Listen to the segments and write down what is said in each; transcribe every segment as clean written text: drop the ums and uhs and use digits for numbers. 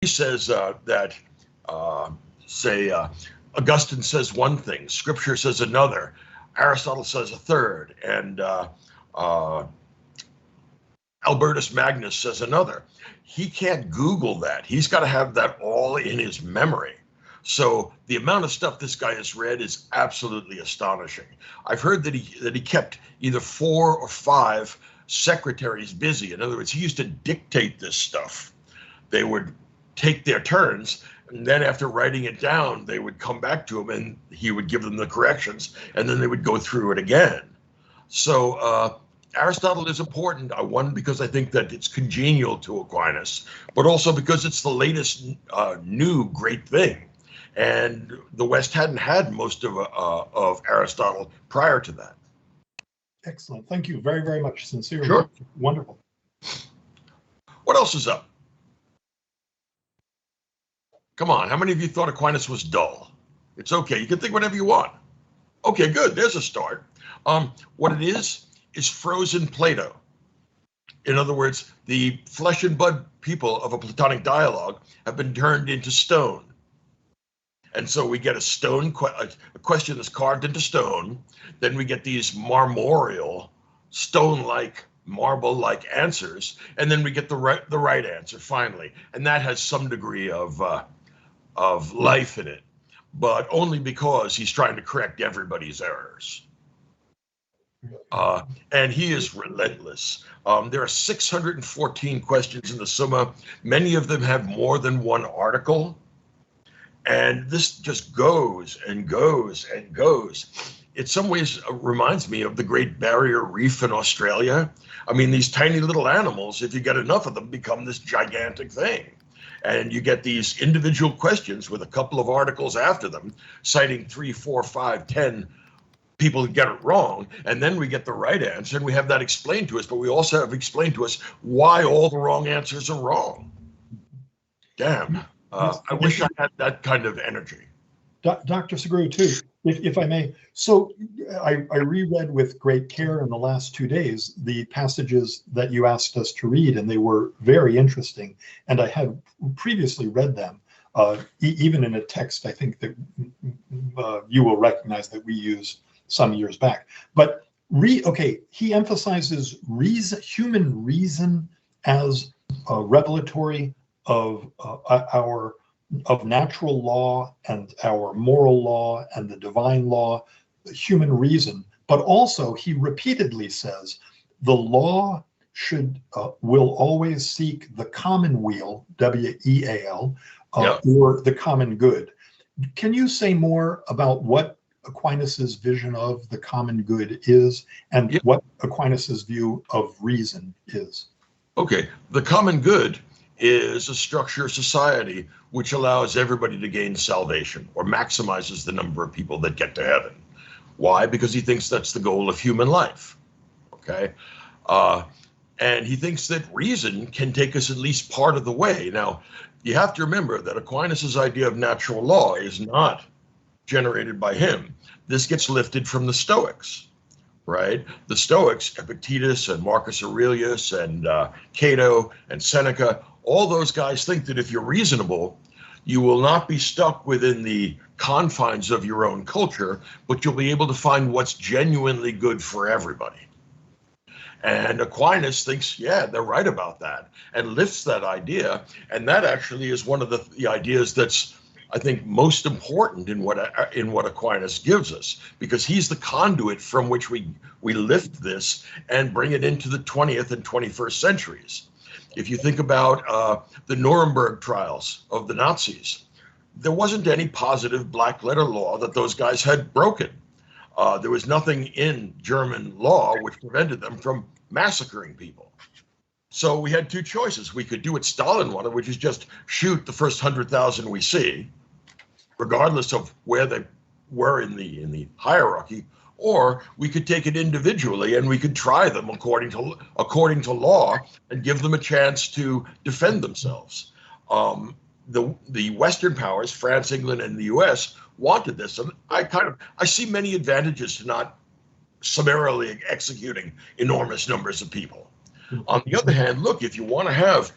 he says that, say, Augustine says one thing, Scripture says another, Aristotle says a third, and Albertus Magnus says another. He can't Google that. He's got to have that all in his memory. So the amount of stuff this guy has read is absolutely astonishing. I've heard that he kept either 4 or 5 secretaries busy. In other words, he used to dictate this stuff. They would take their turns, and then after writing it down, they would come back to him and he would give them the corrections, and then they would go through it again. So Aristotle is important, one, because I think that it's congenial to Aquinas, but also because it's the latest new great thing. And the West hadn't had most of Aristotle prior to that. Excellent. Thank you very, very much. Sincerely. Sure. Wonderful. What else is up? Come on, how many of you thought Aquinas was dull? It's okay, you can think whatever you want. Okay, good, there's a start. What it is frozen Plato. In other words, the flesh and blood people of a Platonic dialogue have been turned into stone. And so we get a question that's carved into stone. Then we get these marmoreal, stone-like, marble-like answers, and then we get the right answer finally. And that has some degree of life in it, but only because he's trying to correct everybody's errors. And he is relentless. There are 614 questions in the Summa. Many of them have more than one article. And this just goes and goes and goes. In some ways, reminds me of the Great Barrier Reef in Australia. I mean, these tiny little animals, if you get enough of them, become this gigantic thing. And you get these individual questions with a couple of articles after them, citing 3, 4, 5, 10 people who get it wrong. And then we get the right answer, and we have that explained to us. But we also have explained to us why all the wrong answers are wrong. Damn. I wish I had that kind of energy. Dr. Sugrue, too, if I may. So I reread with great care in the last 2 days the passages that you asked us to read, and they were very interesting. And I had previously read them, even in a text I think that you will recognize that we used some years back. But he emphasizes human reason as a revelatory of natural law and our moral law and the divine law, human reason. But also he repeatedly says the law will always seek the common weal, W-E-A-L, or the common good. Can you say more about what Aquinas's vision of the common good is, and what Aquinas's view of reason is? Okay, the common good is a structure of society which allows everybody to gain salvation, or maximizes the number of people that get to heaven. Why? Because he thinks that's the goal of human life. Okay, and he thinks that reason can take us at least part of the way. Now, you have to remember that Aquinas's idea of natural law is not generated by him. This gets lifted from the Stoics, right? The Stoics, Epictetus and Marcus Aurelius and Cato and Seneca, all those guys think that if you're reasonable, you will not be stuck within the confines of your own culture, but you'll be able to find what's genuinely good for everybody. And Aquinas thinks, yeah, they're right about that, and lifts that idea. And that actually is one of the ideas that's, I think, most important in what Aquinas gives us, because he's the conduit from which we lift this and bring it into the 20th and 21st centuries. If you think about the Nuremberg trials of the Nazis, there wasn't any positive black letter law that those guys had broken. There was nothing in German law which prevented them from massacring people. So we had two choices. We could do what Stalin wanted, which is just shoot the first 100,000 we see, regardless of where they were in the hierarchy, or we could take it individually and we could try them according to law and give them a chance to defend themselves. The Western powers, France, England, and the US, wanted this, and I see many advantages to not summarily executing enormous numbers of people. On the other hand, look, if you want to have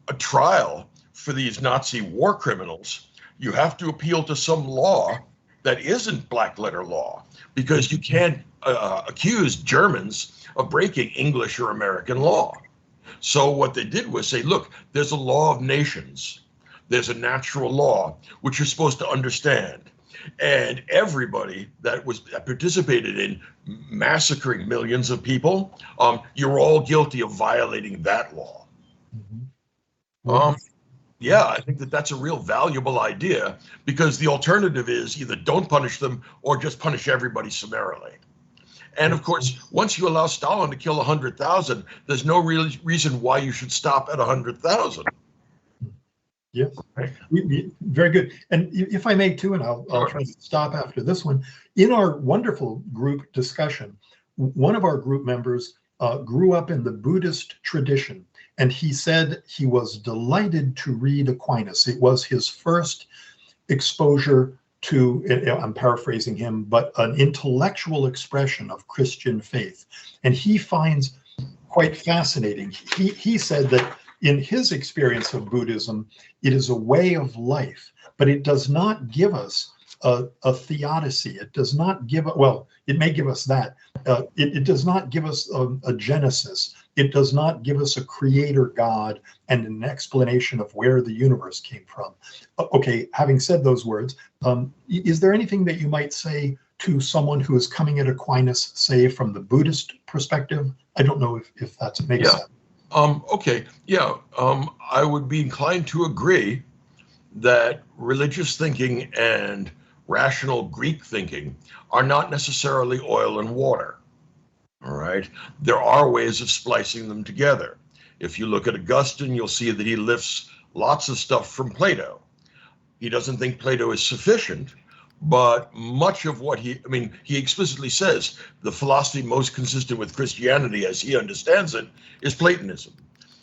a trial for these Nazi war criminals, you have to appeal to some law that isn't black letter law, because you can't accuse Germans of breaking English or American law. So what they did was say, look, there's a law of nations. There's a natural law, which you're supposed to understand. And everybody that participated in massacring millions of people, you're all guilty of violating that law. Mm-hmm. Yeah, I think that's a real valuable idea, because the alternative is either don't punish them or just punish everybody summarily. And of course, once you allow Stalin to kill 100,000, there's no real reason why you should stop at 100,000. Yes, right. Very good. And if I may too, and I'll try to stop after this one, in our wonderful group discussion, one of our group members grew up in the Buddhist tradition, and he said he was delighted to read Aquinas. It was his first exposure to, I'm paraphrasing him, but an intellectual expression of Christian faith. And he finds quite fascinating. He said that in his experience of Buddhism, it is a way of life, but it does not give us a theodicy. It does not give, well, it may give us that. It does not give us a genesis. It does not give us a creator God and an explanation of where the universe came from. Okay, having said those words, is there anything that you might say to someone who is coming at Aquinas, say from the Buddhist perspective? I don't know if that makes sense. Okay, yeah, I would be inclined to agree that religious thinking and rational Greek thinking are not necessarily oil and water. All right, there are ways of splicing them together. If you look at Augustine, you'll see that he lifts lots of stuff from Plato. He doesn't think Plato is sufficient, but much of what he explicitly says the philosophy most consistent with Christianity as he understands it is Platonism.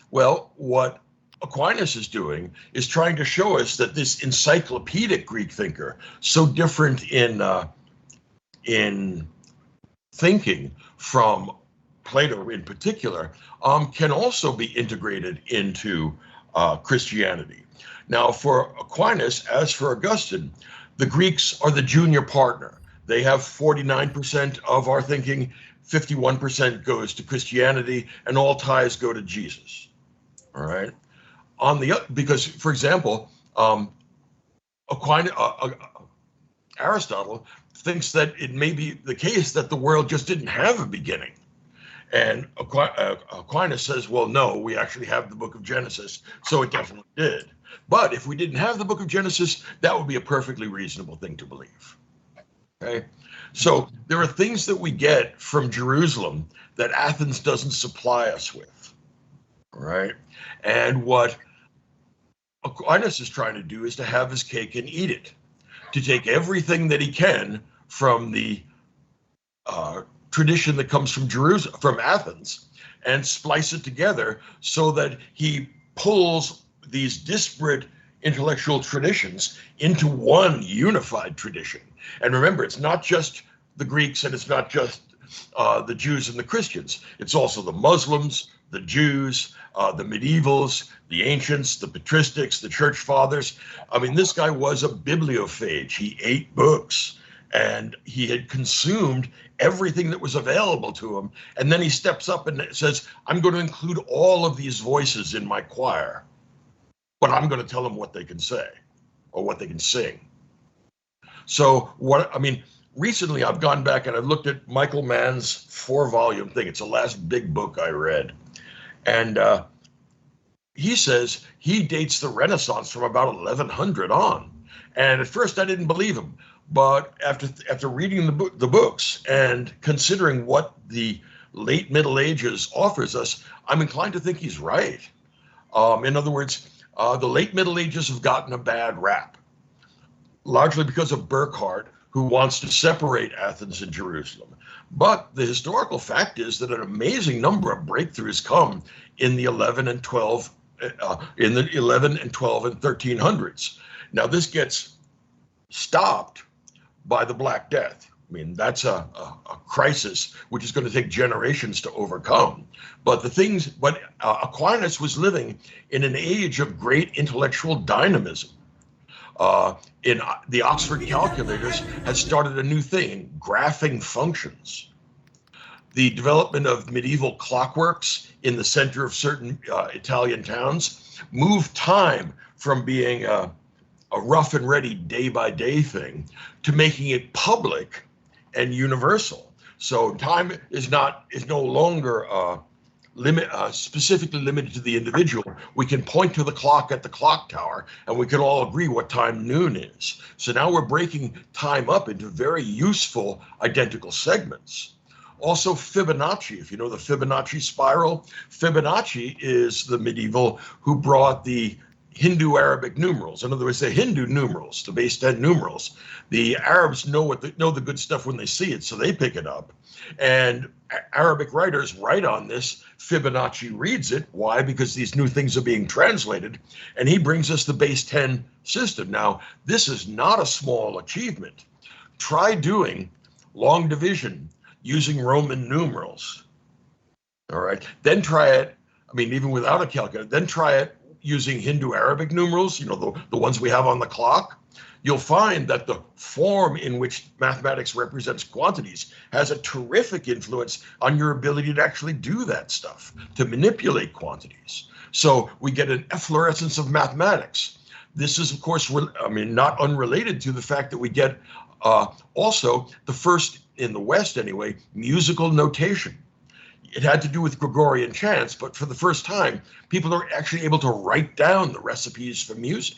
Well, what Aquinas is doing is trying to show us that this encyclopedic Greek thinker, so different in thinking from Plato in particular, can also be integrated into Christianity. Now, for Aquinas, as for Augustine, the Greeks are the junior partner. They have 49% of our thinking, 51% goes to Christianity, and all ties go to Jesus. All right. Because, for example, Aristotle thinks that it may be the case that the world just didn't have a beginning. And Aquinas says, well, no, we actually have the book of Genesis, so it definitely did. But if we didn't have the book of Genesis, that would be a perfectly reasonable thing to believe. Okay? So there are things that we get from Jerusalem that Athens doesn't supply us with. Right? And what Aquinas is trying to do is to have his cake and eat it, to take everything that he can from the tradition that comes from Jerusalem, from Athens, and splice it together so that he pulls these disparate intellectual traditions into one unified tradition. And remember, it's not just the Greeks and it's not just the Jews and the Christians. It's also the Muslims, the Jews, the medievals, the ancients, the patristics, the church fathers. I mean, this guy was a bibliophage. He ate books and he had consumed everything that was available to him. And then he steps up and says, I'm going to include all of these voices in my choir, but I'm going to tell them what they can say or what they can sing. So recently I've gone back and I've looked at Michael Mann's 4-volume thing. It's the last big book I read. And he says he dates the Renaissance from about 1100 on. And at first I didn't believe him. But after reading the books and considering what the late Middle Ages offers us, I'm inclined to think he's right. In other words, the late Middle Ages have gotten a bad rap, largely because of Burckhardt, who wants to separate Athens and Jerusalem. But the historical fact is that an amazing number of breakthroughs come in the 11 and 12 and 1300s. Now this gets stopped by the Black Death, I mean, that's a crisis which is going to take generations to overcome. But Aquinas was living in an age of great intellectual dynamism. In the Oxford calculators has started a new thing, graphing functions. The development of medieval clockworks in the center of certain Italian towns moved time from being a rough and ready day by day thing to making it public and universal. So time is no longer specifically limited to the individual. We can point to the clock at the clock tower and we can all agree what time noon is. So now we're breaking time up into very useful identical segments. Also Fibonacci, if you know the Fibonacci spiral, Fibonacci is the medieval who brought the Hindu Arabic numerals. In other words, the Hindu numerals, the base 10 numerals. The Arabs know the good stuff when they see it, so they pick it up. And Arabic writers write on this. Fibonacci reads it. Why? Because these new things are being translated, and he brings us the base 10 system. Now, this is not a small achievement. Try doing long division using Roman numerals. All right. Then try it, even without a calculator, then try it using Hindu Arabic numerals, the ones we have on the clock. You'll find that the form in which mathematics represents quantities has a terrific influence on your ability to actually do that stuff, to manipulate quantities. So we get an efflorescence of mathematics. This is, of course, not unrelated to the fact that we get also the first, in the West anyway, musical notation. It had to do with Gregorian chants, but for the first time, people are actually able to write down the recipes for music.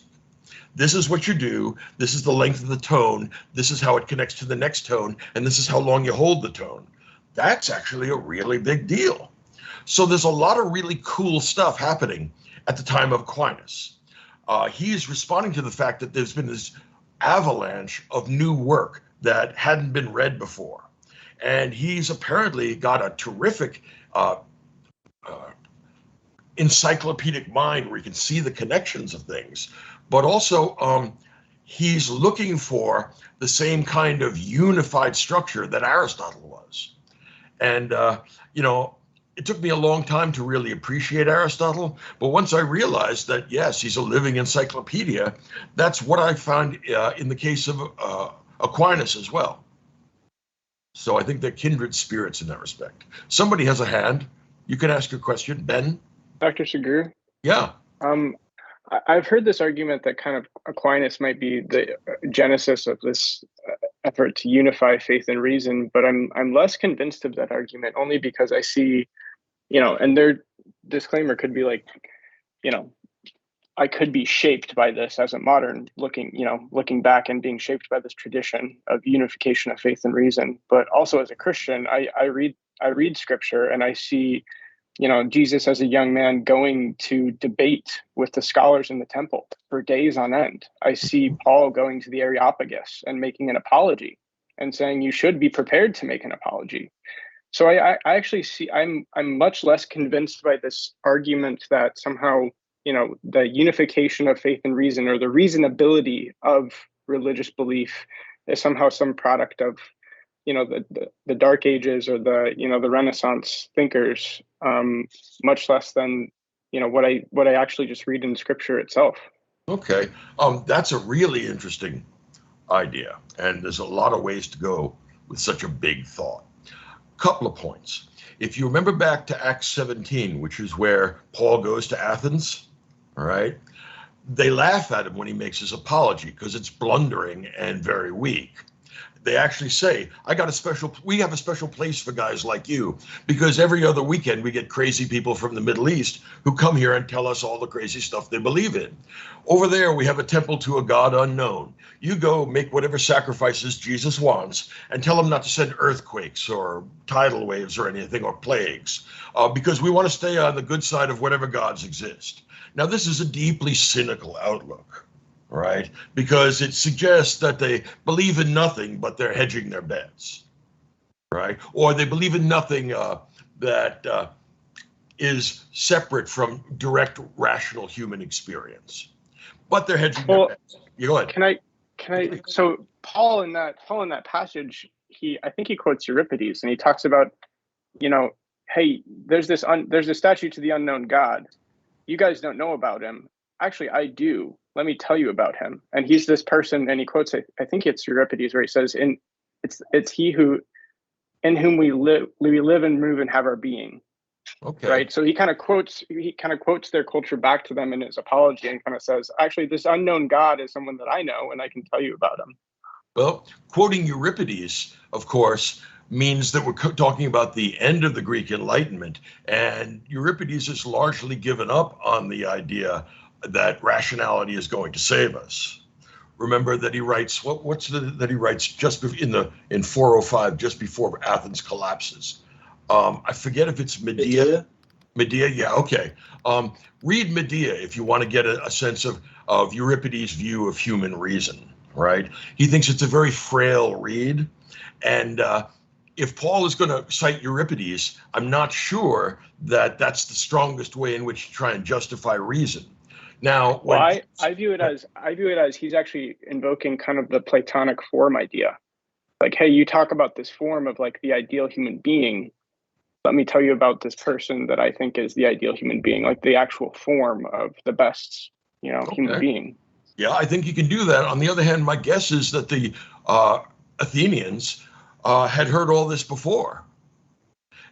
This is what you do. This is the length of the tone. This is how it connects to the next tone. And this is how long you hold the tone. That's actually a really big deal. So there's a lot of really cool stuff happening at the time of Aquinas. He's responding to the fact that there's been this avalanche of new work that hadn't been read before. And he's apparently got a terrific encyclopedic mind where he can see the connections of things. But also, he's looking for the same kind of unified structure that Aristotle was. And, it took me a long time to really appreciate Aristotle. But once I realized that, yes, he's a living encyclopedia, that's what I found in the case of Aquinas as well. So I think they're kindred spirits in that respect. Somebody has a hand. You can ask your question, Ben. Dr. Sugrue? Yeah. I've heard this argument that kind of Aquinas might be the genesis of this effort to unify faith and reason, but I'm less convinced of that argument only because I see, and their disclaimer could be like, I could be shaped by this as a modern looking back and being shaped by this tradition of unification of faith and reason. But also as a Christian, I read scripture and I see, Jesus as a young man going to debate with the scholars in the temple for days on end. I see Paul going to the Areopagus and making an apology and saying you should be prepared to make an apology. So I actually see I'm much less convinced by this argument that somehow the unification of faith and reason or the reasonability of religious belief is somehow some product of the Dark Ages or the Renaissance thinkers, much less than what I actually just read in Scripture itself. Okay, that's a really interesting idea, and there's a lot of ways to go with such a big thought. Couple of points. If you remember back to Acts 17, which is where Paul goes to Athens, all right, they laugh at him when he makes his apology because it's blundering and very weak. They actually say, we have a special place for guys like you, because every other weekend we get crazy people from the Middle East who come here and tell us all the crazy stuff they believe in. Over there, we have a temple to a God unknown. You go make whatever sacrifices Jesus wants and tell him not to send earthquakes or tidal waves or anything or plagues, because we want to stay on the good side of whatever gods exist. Now, this is a deeply cynical outlook. Right? Because it suggests that they believe in nothing, but they're hedging their bets, right? Or they believe in nothing that is separate from direct rational human experience, but they're hedging their bets. You go ahead. Can I? So Paul in that passage I think he quotes Euripides, and he talks about, hey, there's a statue to the unknown God. You guys don't know about him. Actually, I do. Let me tell you about him. And he's this person, and he quotes, I think it's Euripides, where he says, it's he who in whom we live and move and have our being. Okay. Right. So he kind of quotes their culture back to them in his apology, and kind of says, actually, this unknown God is someone that I know, and I can tell you about him. Well, quoting Euripides, of course, means that we're talking about the end of the Greek Enlightenment, and Euripides has largely given up on the idea that rationality is going to save us. Remember that he writes that he writes just in 405, just before Athens collapses. I forget if it's Medea. Medea, yeah, okay. Read Medea if you want to get a sense of Euripides' view of human reason, right? He thinks it's a very frail read, and if Paul is going to cite Euripides, I'm not sure that that's the strongest way in which to try and justify reason. Now, I view it as he's actually invoking kind of the Platonic form idea. Like, hey, you talk about this form of like the ideal human being. Let me tell you about this person that I think is the ideal human being, like the actual form of the best, human being. Yeah, I think you can do that. On the other hand, my guess is that the Athenians had heard all this before,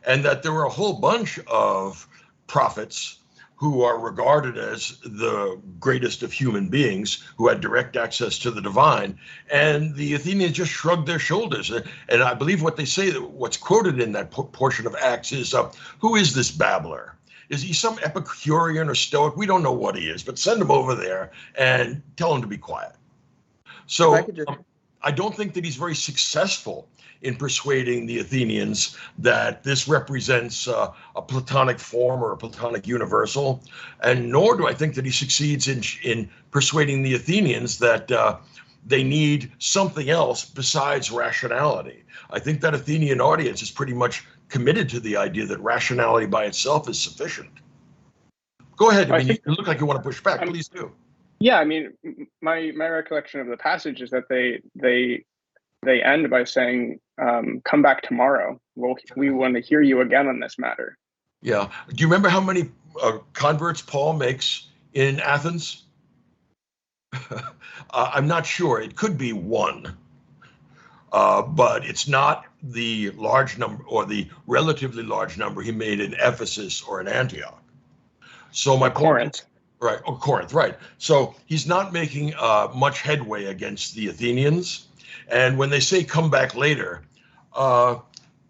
and that there were a whole bunch of prophets who are regarded as the greatest of human beings, who had direct access to the divine, and the Athenians just shrugged their shoulders. And I believe what they say, that what's quoted in that portion of Acts is, who is this babbler? Is he some Epicurean or Stoic? We don't know what he is, but send him over there and tell him to be quiet. So I don't think that he's very successful in persuading the Athenians that this represents a Platonic form or a Platonic universal, and nor do I think that he succeeds in persuading the Athenians that they need something else besides rationality. I think that Athenian audience is pretty much committed to the idea that rationality by itself is sufficient. Go ahead. I mean, you look like you want to push back. Please do. Yeah, I mean, my recollection of the passage is that they end by saying, come back tomorrow. We want to hear you again on this matter. Yeah. Do you remember how many converts Paul makes in Athens? I'm not sure. It could be one. But it's not the large number or the relatively large number he made in Ephesus or in Antioch. So my point, right? Or Corinth, right? So he's not making much headway against the Athenians. And when they say come back later,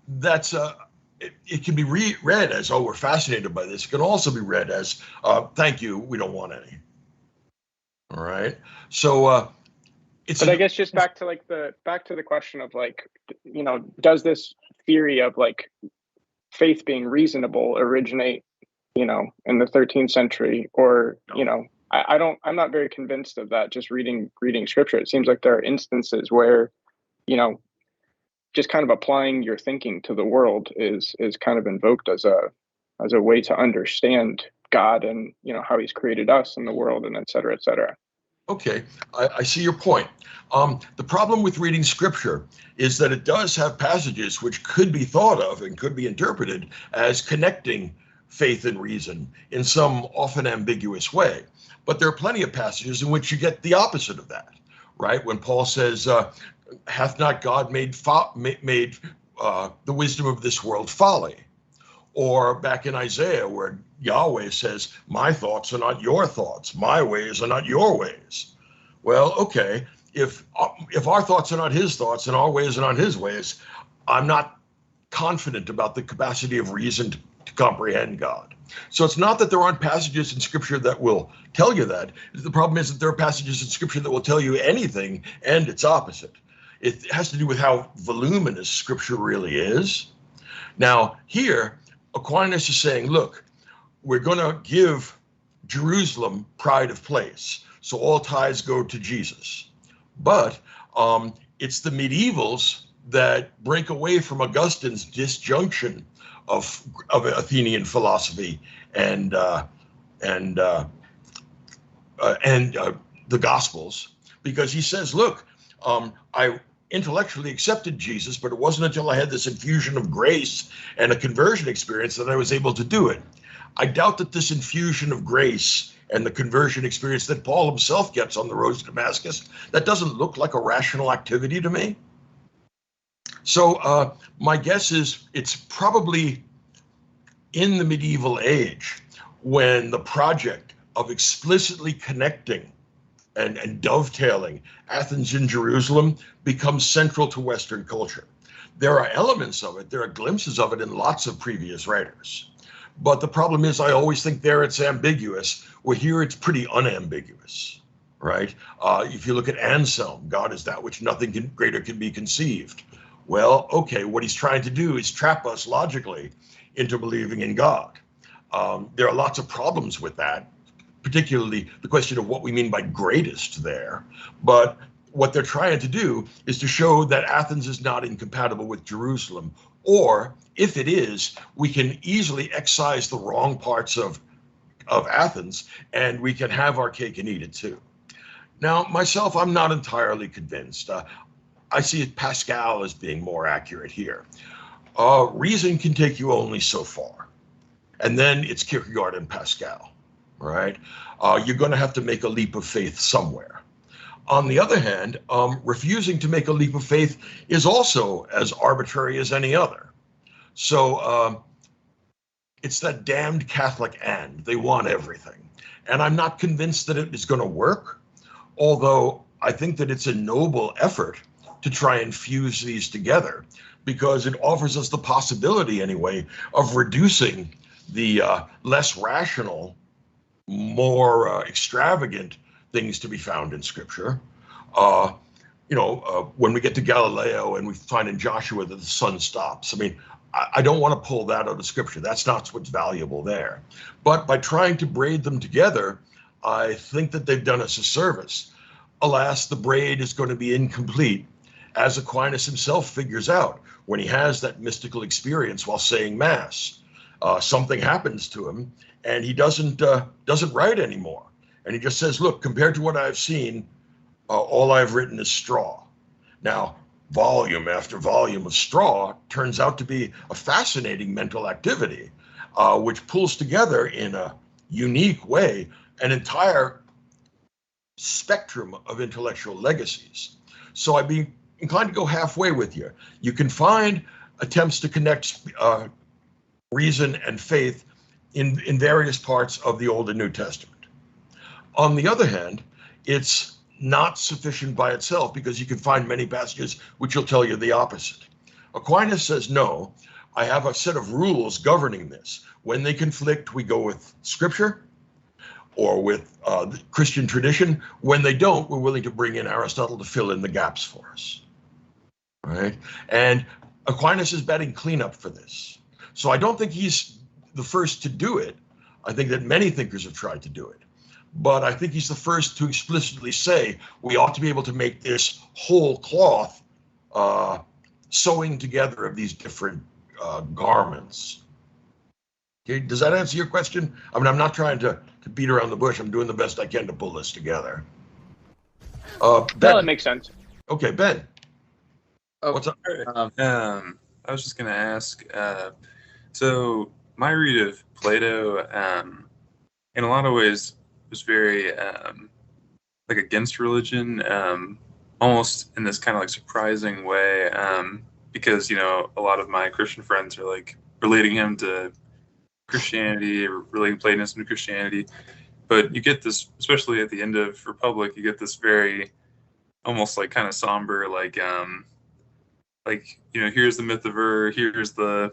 that's it can be read as, oh, we're fascinated by this. It can also be read as, thank you, we don't want any. All right. So but I guess just back to the question of like, does this theory of like faith being reasonable originate, in the 13th century, or I'm not very convinced of that. Just reading scripture, it seems like there are instances where, just kind of applying your thinking to the world is kind of invoked as a way to understand God and how He's created us and the world and et cetera, et cetera. Okay, I see your point. The problem with reading scripture is that it does have passages which could be thought of and could be interpreted as connecting faith and reason in some often ambiguous way. But there are plenty of passages in which you get the opposite of that, right? When Paul says, hath not God made the wisdom of this world folly? Or back in Isaiah, where Yahweh says, my thoughts are not your thoughts, my ways are not your ways. Well, okay, if our thoughts are not his thoughts and our ways are not his ways, I'm not confident about the capacity of reason to comprehend God. So it's not that there aren't passages in scripture that will tell you that. The problem is that there are passages in scripture that will tell you anything and its opposite. It has to do with how voluminous scripture really is. Now, here, Aquinas is saying, look, we're going to give Jerusalem pride of place, so all ties go to Jesus. But it's the medievals that break away from Augustine's disjunction of Athenian philosophy and the Gospels, because he says, look, intellectually accepted Jesus, but it wasn't until I had this infusion of grace and a conversion experience that I was able to do it. I doubt that this infusion of grace and the conversion experience that Paul himself gets on the road to Damascus, that doesn't look like a rational activity to me. So my guess is it's probably in the medieval age when the project of explicitly connecting and dovetailing Athens and Jerusalem becomes central to Western culture. There are elements of it, there are glimpses of it in lots of previous writers. But the problem is I always think there it's ambiguous, where here it's pretty unambiguous, right? If you look at Anselm, God is that which nothing greater can be conceived. Well, okay, what he's trying to do is trap us logically into believing in God. There are lots of problems with that, particularly the question of what we mean by greatest there. But what they're trying to do is to show that Athens is not incompatible with Jerusalem, or if it is, we can easily excise the wrong parts of Athens and we can have our cake and eat it too. Now, myself, I'm not entirely convinced. I see Pascal as being more accurate here. Reason can take you only so far. And then it's Kierkegaard and Pascal, right? You're going to have to make a leap of faith somewhere. On the other hand, refusing to make a leap of faith is also as arbitrary as any other. So it's that damned Catholic and they want everything. And I'm not convinced that it is going to work, although I think that it's a noble effort to try and fuse these together, because it offers us the possibility anyway of reducing the less rational, more extravagant things to be found in Scripture. When we get to Galileo and we find in Joshua that the sun stops, I mean, I don't want to pull that out of Scripture. That's not what's valuable there. But by trying to braid them together, I think that they've done us a service. Alas, the braid is going to be incomplete, as Aquinas himself figures out when he has that mystical experience while saying Mass. Something happens to him, and he doesn't write anymore. And he just says, look, compared to what I've seen, all I've written is straw. Now, volume after volume of straw turns out to be a fascinating mental activity, which pulls together in a unique way an entire spectrum of intellectual legacies. So I'd be inclined to go halfway with you. You can find attempts to connect reason and faith in various parts of the Old and New Testament. On the other hand, it's not sufficient by itself, because you can find many passages which will tell you the opposite. Aquinas says, no, I have a set of rules governing this. When they conflict, we go with Scripture or with the Christian tradition. When they don't, we're willing to bring in Aristotle to fill in the gaps for us. Right? And Aquinas is batting cleanup for this. So I don't think he's the first to do it. I think that many thinkers have tried to do it. But I think he's the first to explicitly say we ought to be able to make this whole cloth sewing together of these different garments. Okay, does that answer your question? I mean, I'm not trying to beat around the bush. I'm doing the best I can to pull this together. Ben. No, that makes sense. Okay, Ben. Oh, what's up? I was just going to ask, so my read of Plato, in a lot of ways, was very like against religion, almost in this kind of like surprising way, because, you know, a lot of my Christian friends are like relating him to Christianity, or relating Platonism to Christianity. But you get this, especially at the end of Republic, you get this very almost like kind of somber, like, you know, here's the myth of here's the,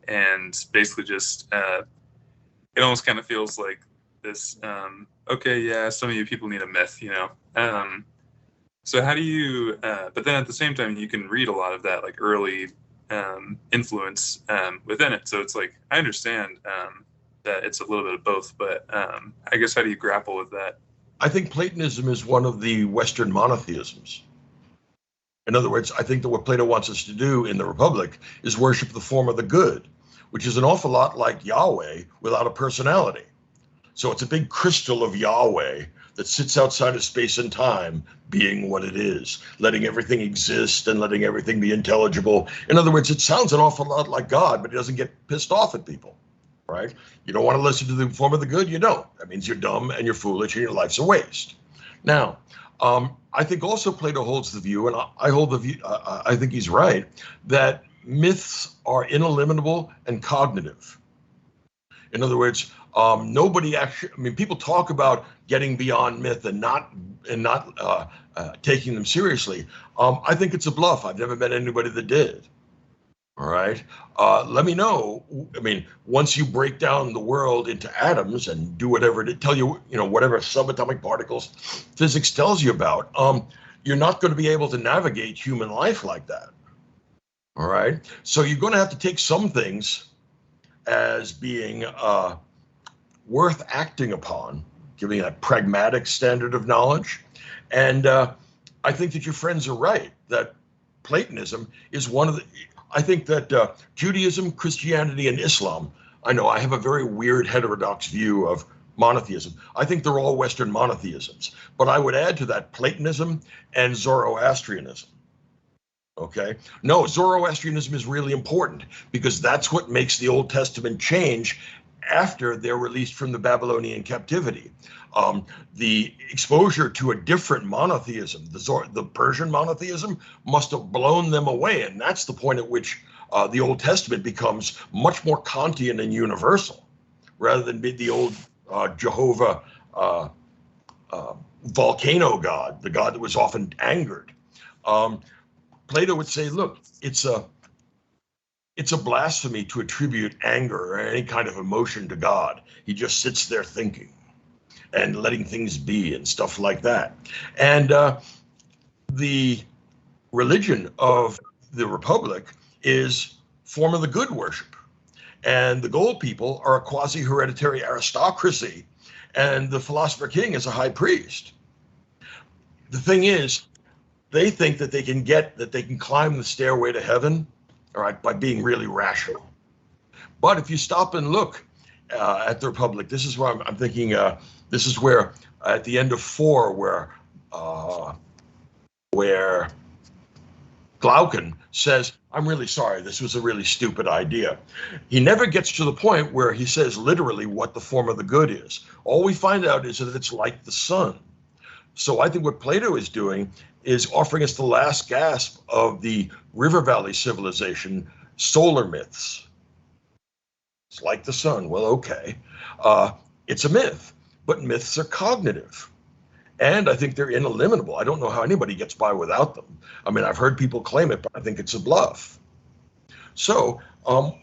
and basically just, it almost kind of feels like this, okay, yeah, some of you people need a myth, you know. So how do you, but then at the same time, you can read a lot of that like early influence within it. So it's like, I understand that it's a little bit of both, but I guess how do you grapple with that? I think Platonism is one of the Western monotheisms. In other words, I think that what Plato wants us to do in the Republic is worship the form of the good, which is an awful lot like Yahweh without a personality. So it's a big crystal of Yahweh that sits outside of space and time being what it is, letting everything exist and letting everything be intelligible. In other words, it sounds an awful lot like God, but he doesn't get pissed off at people, right? You don't want to listen to the form of the good, you don't. That means you're dumb and you're foolish and your life's a waste. Now, I think also Plato holds the view, and I hold the view, I think he's right, that myths are ineliminable and cognitive. In other words, nobody actually, I mean, people talk about getting beyond myth and not taking them seriously. I think it's a bluff. I've never met anybody that did. All right. Let me know. I mean, once you break down the world into atoms and do whatever to tell you, whatever subatomic particles physics tells you about, you're not going to be able to navigate human life like that. All right. So you're going to have to take some things as being worth acting upon, giving a pragmatic standard of knowledge. And I think that your friends are right, that Platonism is one of the, I think that Judaism, Christianity, and Islam, I know I have a very weird heterodox view of monotheism. I think they're all Western monotheisms, but I would add to that Platonism and Zoroastrianism. Okay. No, Zoroastrianism is really important because that's what makes the Old Testament change after they're released from the Babylonian captivity. The exposure to a different monotheism, the Persian monotheism, must have blown them away. And that's the point at which the Old Testament becomes much more Kantian and universal, rather than be the old Jehovah volcano god, the god that was often angered. Plato would say, look, it's a blasphemy to attribute anger or any kind of emotion to God. He just sits there thinking and letting things be and stuff like that. And the religion of the Republic is form of the good worship. And the gold people are a quasi-hereditary aristocracy, and the philosopher king is a high priest. The thing is, they think that they can climb the stairway to heaven, all right, by being really rational. But if you stop and look at the Republic, this is where I'm thinking, this is where at the end of 4, where Glaucon says, I'm really sorry, this was a really stupid idea. He never gets to the point where he says literally what the form of the good is. All we find out is that it's like the sun. So I think what Plato is doing is offering us the last gasp of the River Valley civilization solar myths. It's like the sun. Well, okay. It's a myth, but myths are cognitive. And I think they're ineliminable. I don't know how anybody gets by without them. I mean, I've heard people claim it, but I think it's a bluff. So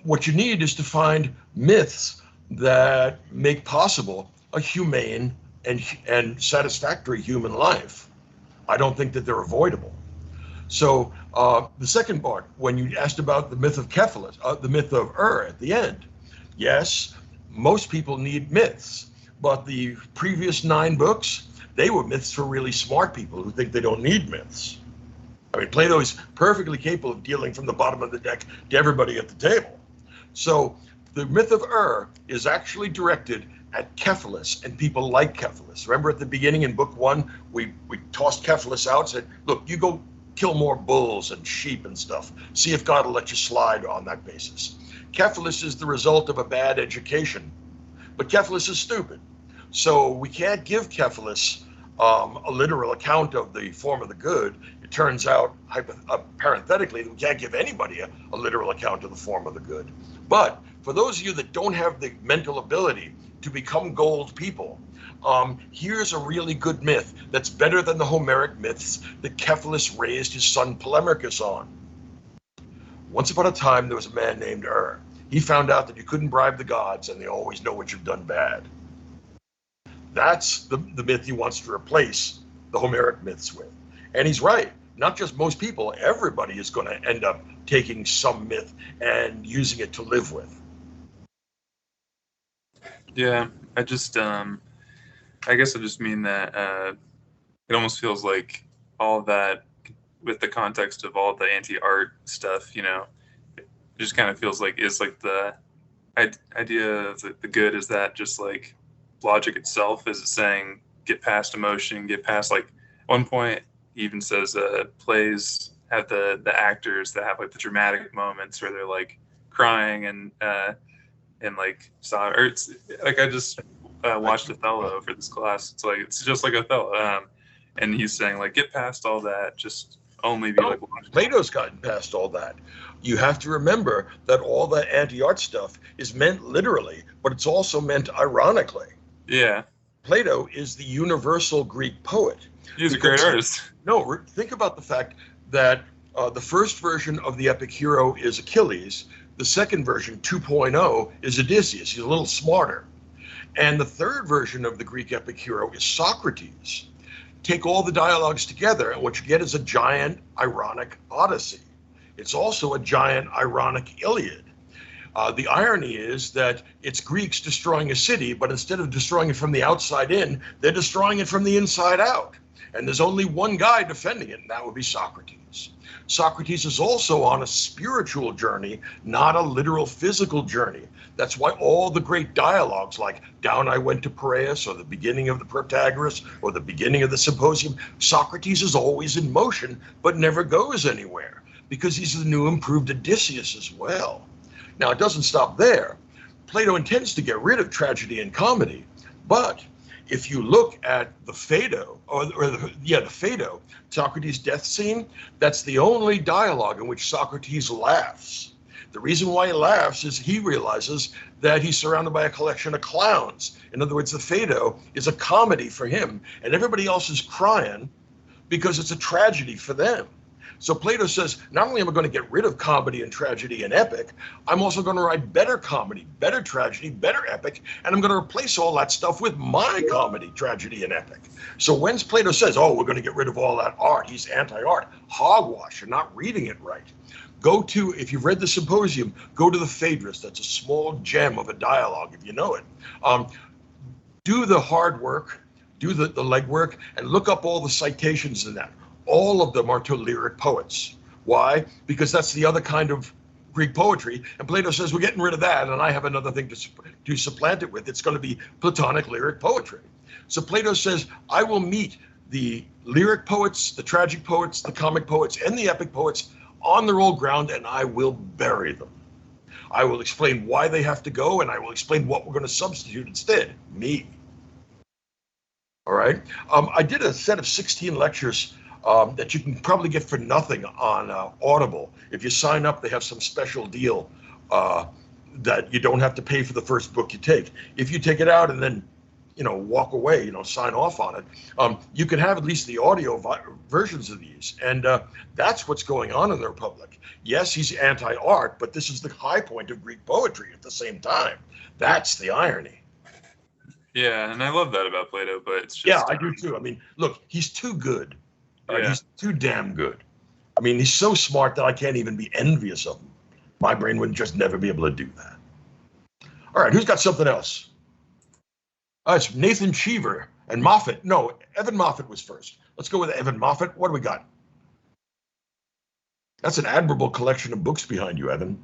what you need is to find myths that make possible a humane and satisfactory human life. I don't think that they're avoidable. So the second part, when you asked about the myth of Cephalus, the myth of at the end, yes, most people need myths, but the previous 9 books, they were myths for really smart people who think they don't need myths. I mean, Plato is perfectly capable of dealing from the bottom of the deck to everybody at the table. So the myth of is actually directed at Cephalus and people like Cephalus. Remember at the beginning in book 1, we tossed Cephalus out, said, look, you go kill more bulls and sheep and stuff. See if God will let you slide on that basis. Cephalus is the result of a bad education, but Cephalus is stupid. So we can't give Cephalus a literal account of the form of the good. It turns out, parenthetically, that we can't give anybody a literal account of the form of the good. But for those of you that don't have the mental ability to become gold people, here's a really good myth that's better than the Homeric myths that Cephalus raised his son Polemarchus on. Once upon a time, there was a man named He found out that you couldn't bribe the gods and they always know what you've done bad. That's the myth he wants to replace the Homeric myths with. And he's right. Not just most people, everybody is going to end up taking some myth and using it to live with. Yeah, I just, I guess I just mean that it almost feels like all that, with the context of all the anti-art stuff, it just kind of feels like it's like the idea of the good is that just like logic itself, is it saying get past emotion, get past like at one point he even says plays have the actors that have like the dramatic moments where they're like crying and like or it's like I just watched Othello for this class. It's like it's just like Othello, and he's saying like get past all that, just only be like Plato's gotten past all that. You have to remember that all that anti-art stuff is meant literally, but it's also meant ironically. Yeah. Plato is the universal Greek poet. He's a great artist. No, think about the fact that the first version of the epic hero is Achilles. The second version, 2.0, is Odysseus. He's a little smarter. And the third version of the Greek epic hero is Socrates. Take all the dialogues together, and what you get is a giant ironic Odyssey. It's also a giant ironic Iliad. The irony is that it's Greeks destroying a city, but instead of destroying it from the outside in, they're destroying it from the inside out. And there's only one guy defending it, and that would be Socrates. Socrates is also on a spiritual journey, not a literal physical journey. That's why all the great dialogues like Down I Went to Piraeus, or the beginning of the Protagoras, or the beginning of the Symposium, Socrates is always in motion, but never goes anywhere, because he's the new improved Odysseus as well. Now, it doesn't stop there. Plato intends to get rid of tragedy and comedy, but if you look at the Phaedo, the Phaedo, Socrates' death scene, that's the only dialogue in which Socrates laughs. The reason why he laughs is he realizes that he's surrounded by a collection of clowns. In other words, the Phaedo is a comedy for him, and everybody else is crying because it's a tragedy for them. So Plato says, not only am I going to get rid of comedy and tragedy and epic, I'm also going to write better comedy, better tragedy, better epic, and I'm going to replace all that stuff with my comedy, tragedy, and epic. So when Plato says, oh, we're going to get rid of all that art, he's anti-art, hogwash, you're not reading it right. Go to, if you've read the Symposium, go to the Phaedrus. That's a small gem of a dialogue, if you know it. Do the hard work, do the legwork, and look up all the citations in that. All of them are to lyric poets. Why? Because that's the other kind of Greek poetry. And Plato says, we're getting rid of that, and I have another thing to supplant it with. It's going to be Platonic lyric poetry. So Plato says, I will meet the lyric poets, the tragic poets, the comic poets, and the epic poets on their old ground, and I will bury them. I will explain why they have to go, and I will explain what we're going to substitute instead, me. All right? I did a set of 16 lectures that you can probably get for nothing on Audible. If you sign up, they have some special deal that you don't have to pay for the first book you take. If you take it out and then, walk away, sign off on it, you can have at least the audio versions of these. And that's what's going on in the Republic. Yes, he's anti-art, but this is the high point of Greek poetry at the same time. That's the irony. Yeah, and I love that about Plato, but it's just... Yeah, I do too. I mean, look, he's too good. Yeah. He's too damn good. I mean, he's so smart that I can't even be envious of him. My brain would just never be able to do that. All right, who's got something else? It's Nathan Cheever and Moffat. No, Evan Moffat was first. Let's go with Evan Moffat. What do we got? That's an admirable collection of books behind you, Evan.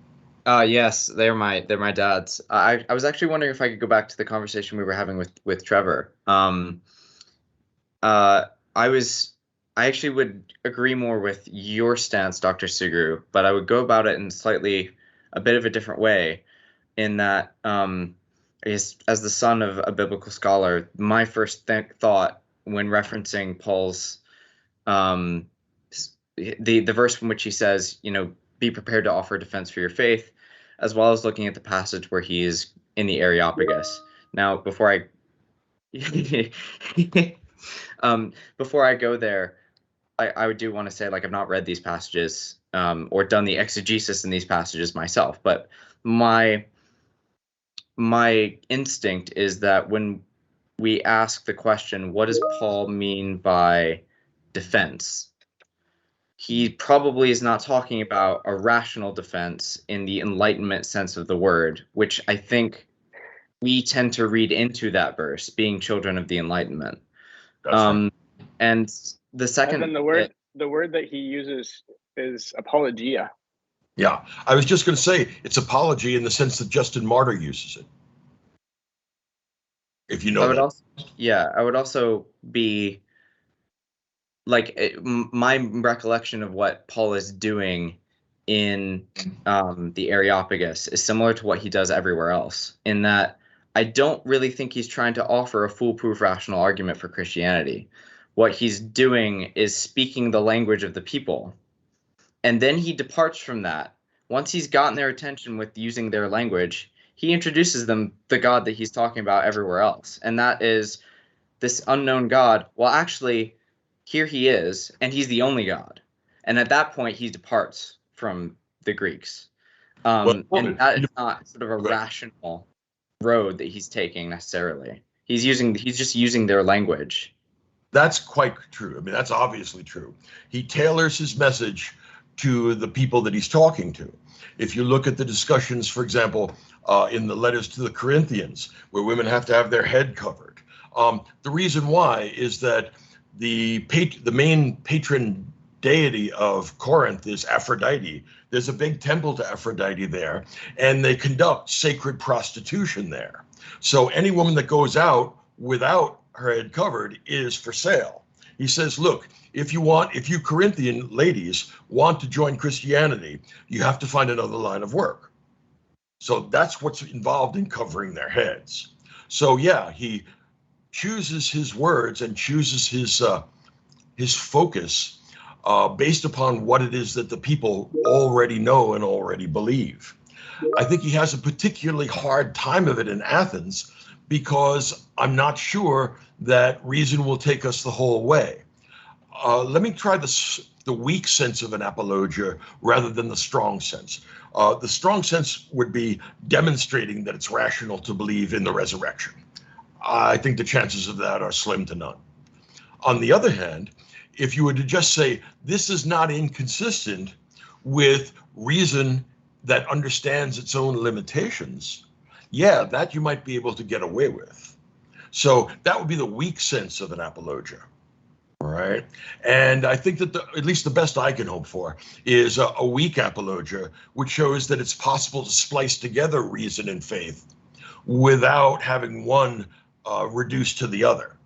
Yes, they're my dad's. I was actually wondering if I could go back to the conversation we were having with Trevor. I actually would agree more with your stance, Dr. Sugrue, but I would go about it in a bit of a different way, in that, I guess, as the son of a biblical scholar, my first thought when referencing Paul's, the verse from which he says, be prepared to offer defense for your faith, as well as looking at the passage where he is in the Areopagus. Now, before I go there, I do want to say, I've not read these passages or done the exegesis in these passages myself, but my instinct is that when we ask the question, what does Paul mean by defense? He probably is not talking about a rational defense in the Enlightenment sense of the word, which I think we tend to read into that verse, being children of the Enlightenment. Right. And the second, and then the word that he uses is apologia. Yeah, I was just going to say it's apology in the sense that Justin Martyr uses it. if you know I would that. also, yeah, I would also be like my recollection of what Paul is doing in the Areopagus is similar to what he does everywhere else, in that I don't really think he's trying to offer a foolproof rational argument for Christianity. What he's doing is speaking the language of the people, and then he departs from that. Once he's gotten their attention with using their language, he introduces them the God that he's talking about everywhere else, and that is this unknown God. Well, actually, here he is, and he's the only God. And at that point, he departs from the Greeks. And that is not sort of a rational road that he's taking necessarily. He's just using their language. That's quite true. I mean, that's obviously true. He tailors his message to the people that he's talking to. If you look at the discussions, for example, in the letters to the Corinthians, where women have to have their head covered, the reason why is that the main patron deity of Corinth is Aphrodite. There's a big temple to Aphrodite there, and they conduct sacred prostitution there. So any woman that goes out without her head covered is for sale. He says, look, if you Corinthian ladies want to join Christianity, you have to find another line of work. So that's what's involved in covering their heads. So yeah, he chooses his words and chooses his focus based upon what it is that the people already know and already believe. I think he has a particularly hard time of it in Athens because I'm not sure that reason will take us the whole way. Let me try the weak sense of an apologia rather than the strong sense. The strong sense would be demonstrating that it's rational to believe in the resurrection. I think the chances of that are slim to none. On the other hand, if you were to just say, this is not inconsistent with reason that understands its own limitations, yeah, that you might be able to get away with. So that would be the weak sense of an apologia, all right? And I think that at least the best I can hope for is a weak apologia, which shows that it's possible to splice together reason and faith without having one reduced to the other.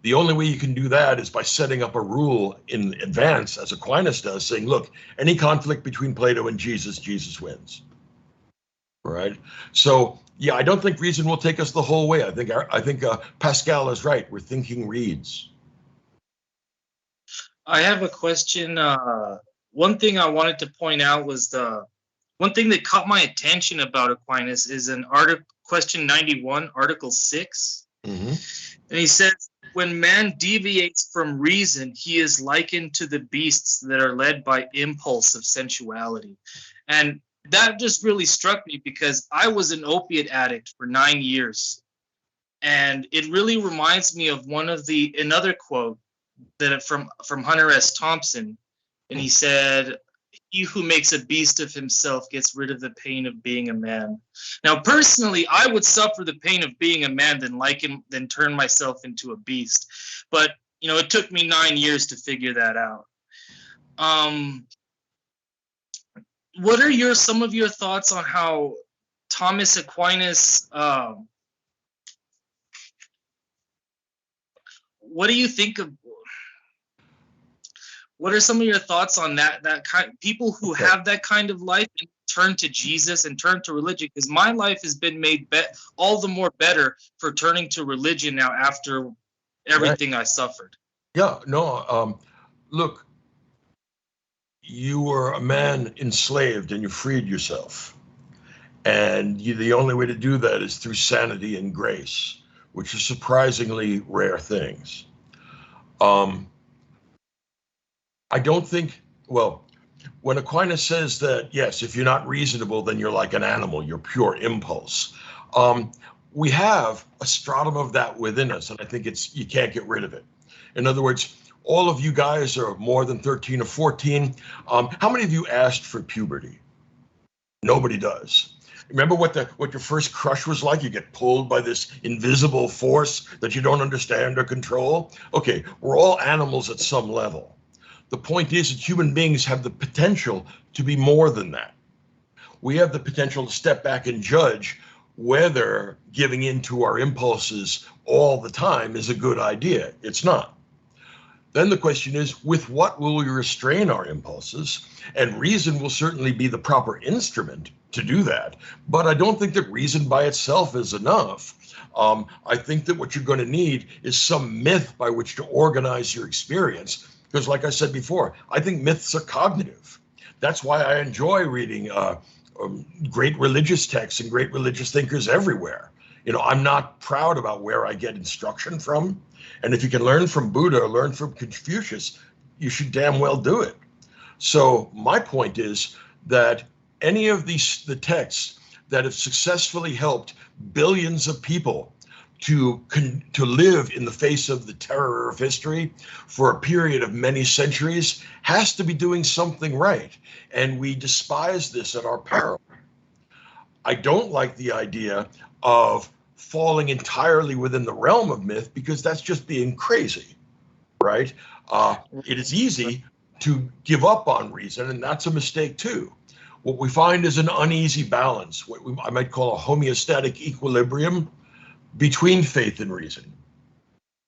The only way you can do that is by setting up a rule in advance, as Aquinas does, saying, look, any conflict between Plato and Jesus, Jesus wins. Right? So, yeah, I don't think reason will take us the whole way. I think Pascal is right. We're thinking reads. I have a question. One thing I wanted to point out was one thing that caught my attention about Aquinas is an article, question 91, article 6. Mm-hmm. And he says, when man deviates from reason, he is likened to the beasts that are led by impulse of sensuality. And that just really struck me because I was an opiate addict for 9 years. And it really reminds me of another quote that from Hunter S. Thompson. And he said, he who makes a beast of himself gets rid of the pain of being a man. Now, personally, I would suffer the pain of being a man than turn myself into a beast. But, it took me 9 years to figure that out. What are some of your thoughts on how Thomas Aquinas, what do you think of, what are some of your thoughts on that kind people who have that kind of life and turn to Jesus and turn to religion? Because my life has been made all the more better for turning to religion now after everything I suffered. Yeah, no, look, you were a man enslaved and you freed yourself. And the only way to do that is through sanity and grace, which are surprisingly rare things. I don't think, when Aquinas says that, yes, if you're not reasonable, then you're like an animal, you're pure impulse. We have a stratum of that within us, and I think you can't get rid of it. In other words, all of you guys are more than 13 or 14. How many of you asked for puberty? Nobody does. Remember what your first crush was like? You get pulled by this invisible force that you don't understand or control. Okay, we're all animals at some level. The point is that human beings have the potential to be more than that. We have the potential to step back and judge whether giving in to our impulses all the time is a good idea. It's not. Then the question is, with what will we restrain our impulses? And reason will certainly be the proper instrument to do that. But I don't think that reason by itself is enough. I think that what you're going to need is some myth by which to organize your experience. Because like I said before, I think myths are cognitive. That's why I enjoy reading great religious texts and great religious thinkers everywhere. I'm not proud about where I get instruction from. And if you can learn from Buddha or learn from Confucius, you should damn well do it. So my point is that any of the texts that have successfully helped billions of people to live in the face of the terror of history for a period of many centuries has to be doing something right. And we despise this at our peril. I don't like the idea of falling entirely within the realm of myth, because that's just being crazy, right? It is easy to give up on reason, and that's a mistake too. What we find is an uneasy balance, what I might call a homeostatic equilibrium between faith and reason,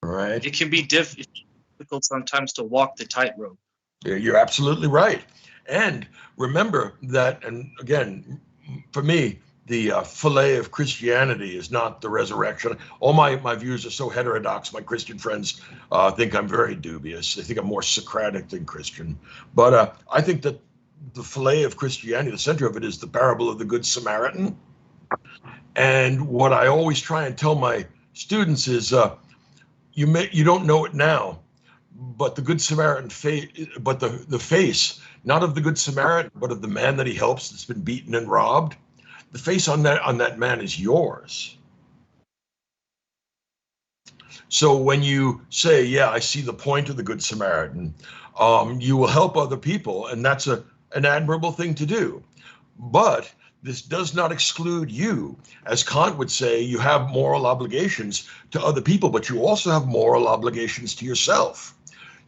right? It can be difficult sometimes to walk the tightrope. You're absolutely right. And remember that, and again, for me, the fillet of Christianity is not the resurrection. All my views are so heterodox. My Christian friends think I'm very dubious. They think I'm more Socratic than Christian. But I think that the fillet of Christianity, the center of it, is the parable of the Good Samaritan. And what I always try and tell my students is, you don't know it now, but the Good Samaritan but the face, not of the Good Samaritan, but of the man that he helps that's been beaten and robbed. The face on that man is yours. So when you say, yeah, I see the point of the Good Samaritan, you will help other people, and that's an admirable thing to do. But this does not exclude you. As Kant would say, you have moral obligations to other people, but you also have moral obligations to yourself.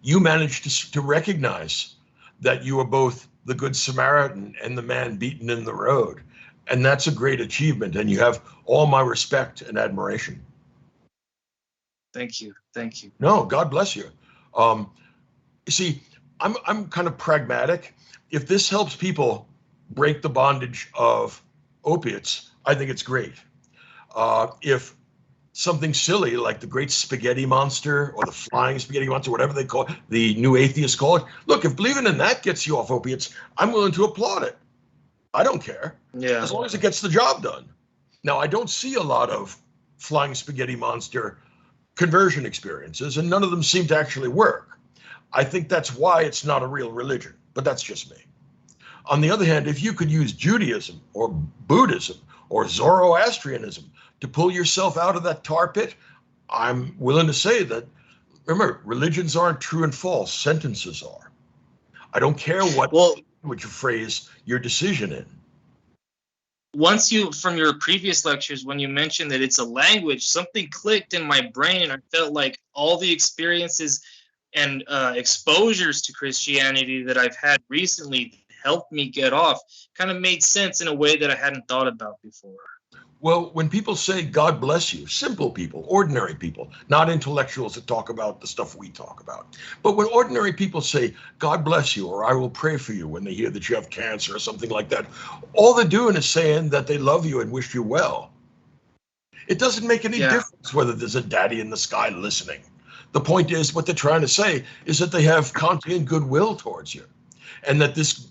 You managed to recognize that you are both the Good Samaritan and the man beaten in the road. And that's a great achievement, and you have all my respect and admiration. Thank you. Thank you. No, God bless you. You see, I'm kind of pragmatic. If this helps people break the bondage of opiates, I think it's great. If something silly like the great spaghetti monster or the flying spaghetti monster, whatever they call it, the new atheists call it, look, if believing in that gets you off opiates, I'm willing to applaud it. I don't care. Yeah. As long as it gets the job done. Now, I don't see a lot of flying spaghetti monster conversion experiences, and none of them seem to actually work. I think that's why it's not a real religion, but that's just me. On the other hand, if you could use Judaism or Buddhism or Zoroastrianism to pull yourself out of that tar pit, I'm willing to say that, remember, religions aren't true and false, sentences are. I don't care what you phrase your decision in. Once from your previous lectures, when you mentioned that it's a language, something clicked in my brain, and I felt like all the experiences and exposures to Christianity that I've had recently helped me get off, kind of made sense in a way that I hadn't thought about before. Well, when people say God bless you, simple people, ordinary people, not intellectuals that talk about the stuff we talk about. But when ordinary people say God bless you, or I will pray for you, when they hear that you have cancer or something like that, all they're doing is saying that they love you and wish you well. It doesn't make any difference whether there's a daddy in the sky listening. The point is, what they're trying to say is that they have constant goodwill towards you, and that this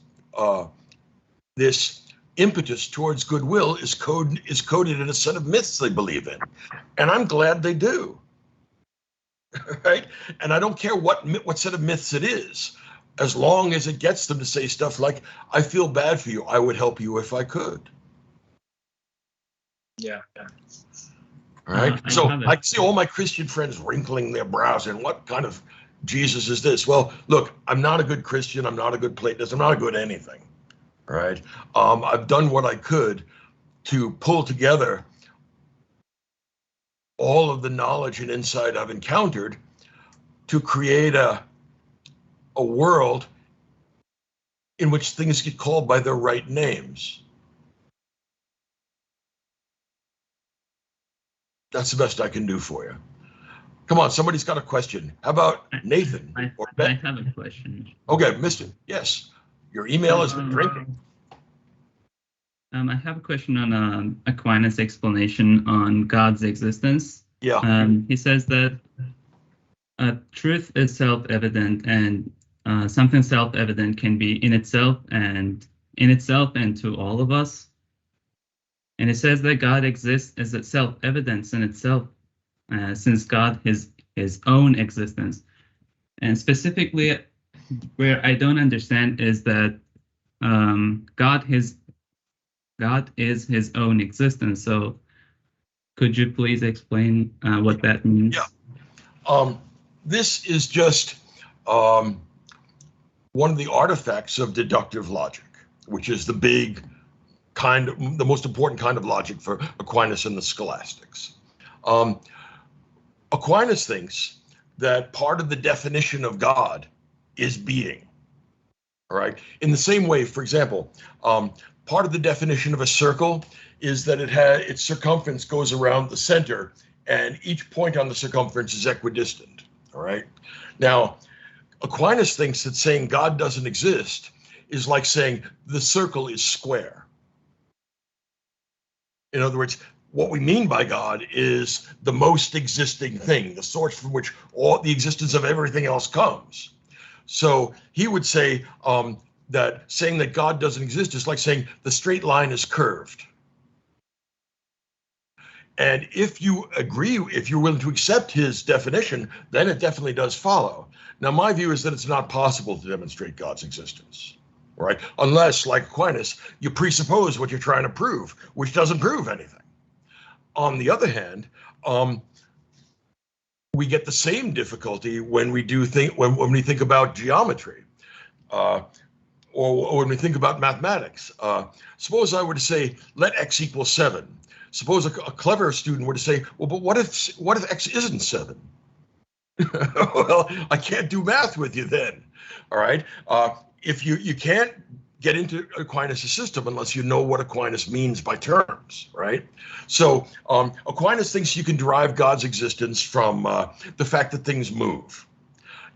impetus towards goodwill is coded in a set of myths they believe in, and I'm glad they do. Right? And I don't care what set of myths it is, as long as it gets them to say stuff like, "I feel bad for you. I would help you if I could." Yeah. All right. So I see all my Christian friends wrinkling their brows, and what kind of Jesus is this? Well, look, I'm not a good Christian. I'm not a good Platonist. I'm not a good anything. Right. I've done what I could to pull together all of the knowledge and insight I've encountered to create a world in which things get called by their right names. That's the best I can do for you. Come on, somebody's got a question. How about Nathan or I Ben? have a question. Okay, Mr. Yes, your email has been drinking. I have a question on Aquinas' explanation on God's existence. Yeah. He says that truth is self-evident, and something self-evident can be in itself and to all of us. And it says that God exists as a self-evidence in itself, since God is his own existence. And specifically, where I don't understand is that God is his own existence. So could you please explain what that means? Yeah. This is just one of the artifacts of deductive logic, which is the most important kind of logic for Aquinas and the scholastics. Aquinas thinks that part of the definition of God is being. All right. In the same way, for example, part of the definition of a circle is that its circumference goes around the center, and each point on the circumference is equidistant. All right. Now, Aquinas thinks that saying God doesn't exist is like saying the circle is square. In other words, what we mean by God is the most existing thing, the source from which all the existence of everything else comes. So he would say that saying that God doesn't exist is like saying the straight line is curved. And if you agree, if you're willing to accept his definition, then it definitely does follow. Now, my view is that it's not possible to demonstrate God's existence, right? Unless, like Aquinas, you presuppose what you're trying to prove, which doesn't prove anything. On the other hand, we get the same difficulty when we when we think about geometry, or when we think about mathematics. Suppose I were to say, let x equal 7. Suppose a clever student were to say, well, but what if x isn't 7? Well, I can't do math with you then. All right. If you can't get into Aquinas' system unless you know what Aquinas means by terms, right? So Aquinas thinks you can derive God's existence from the fact that things move.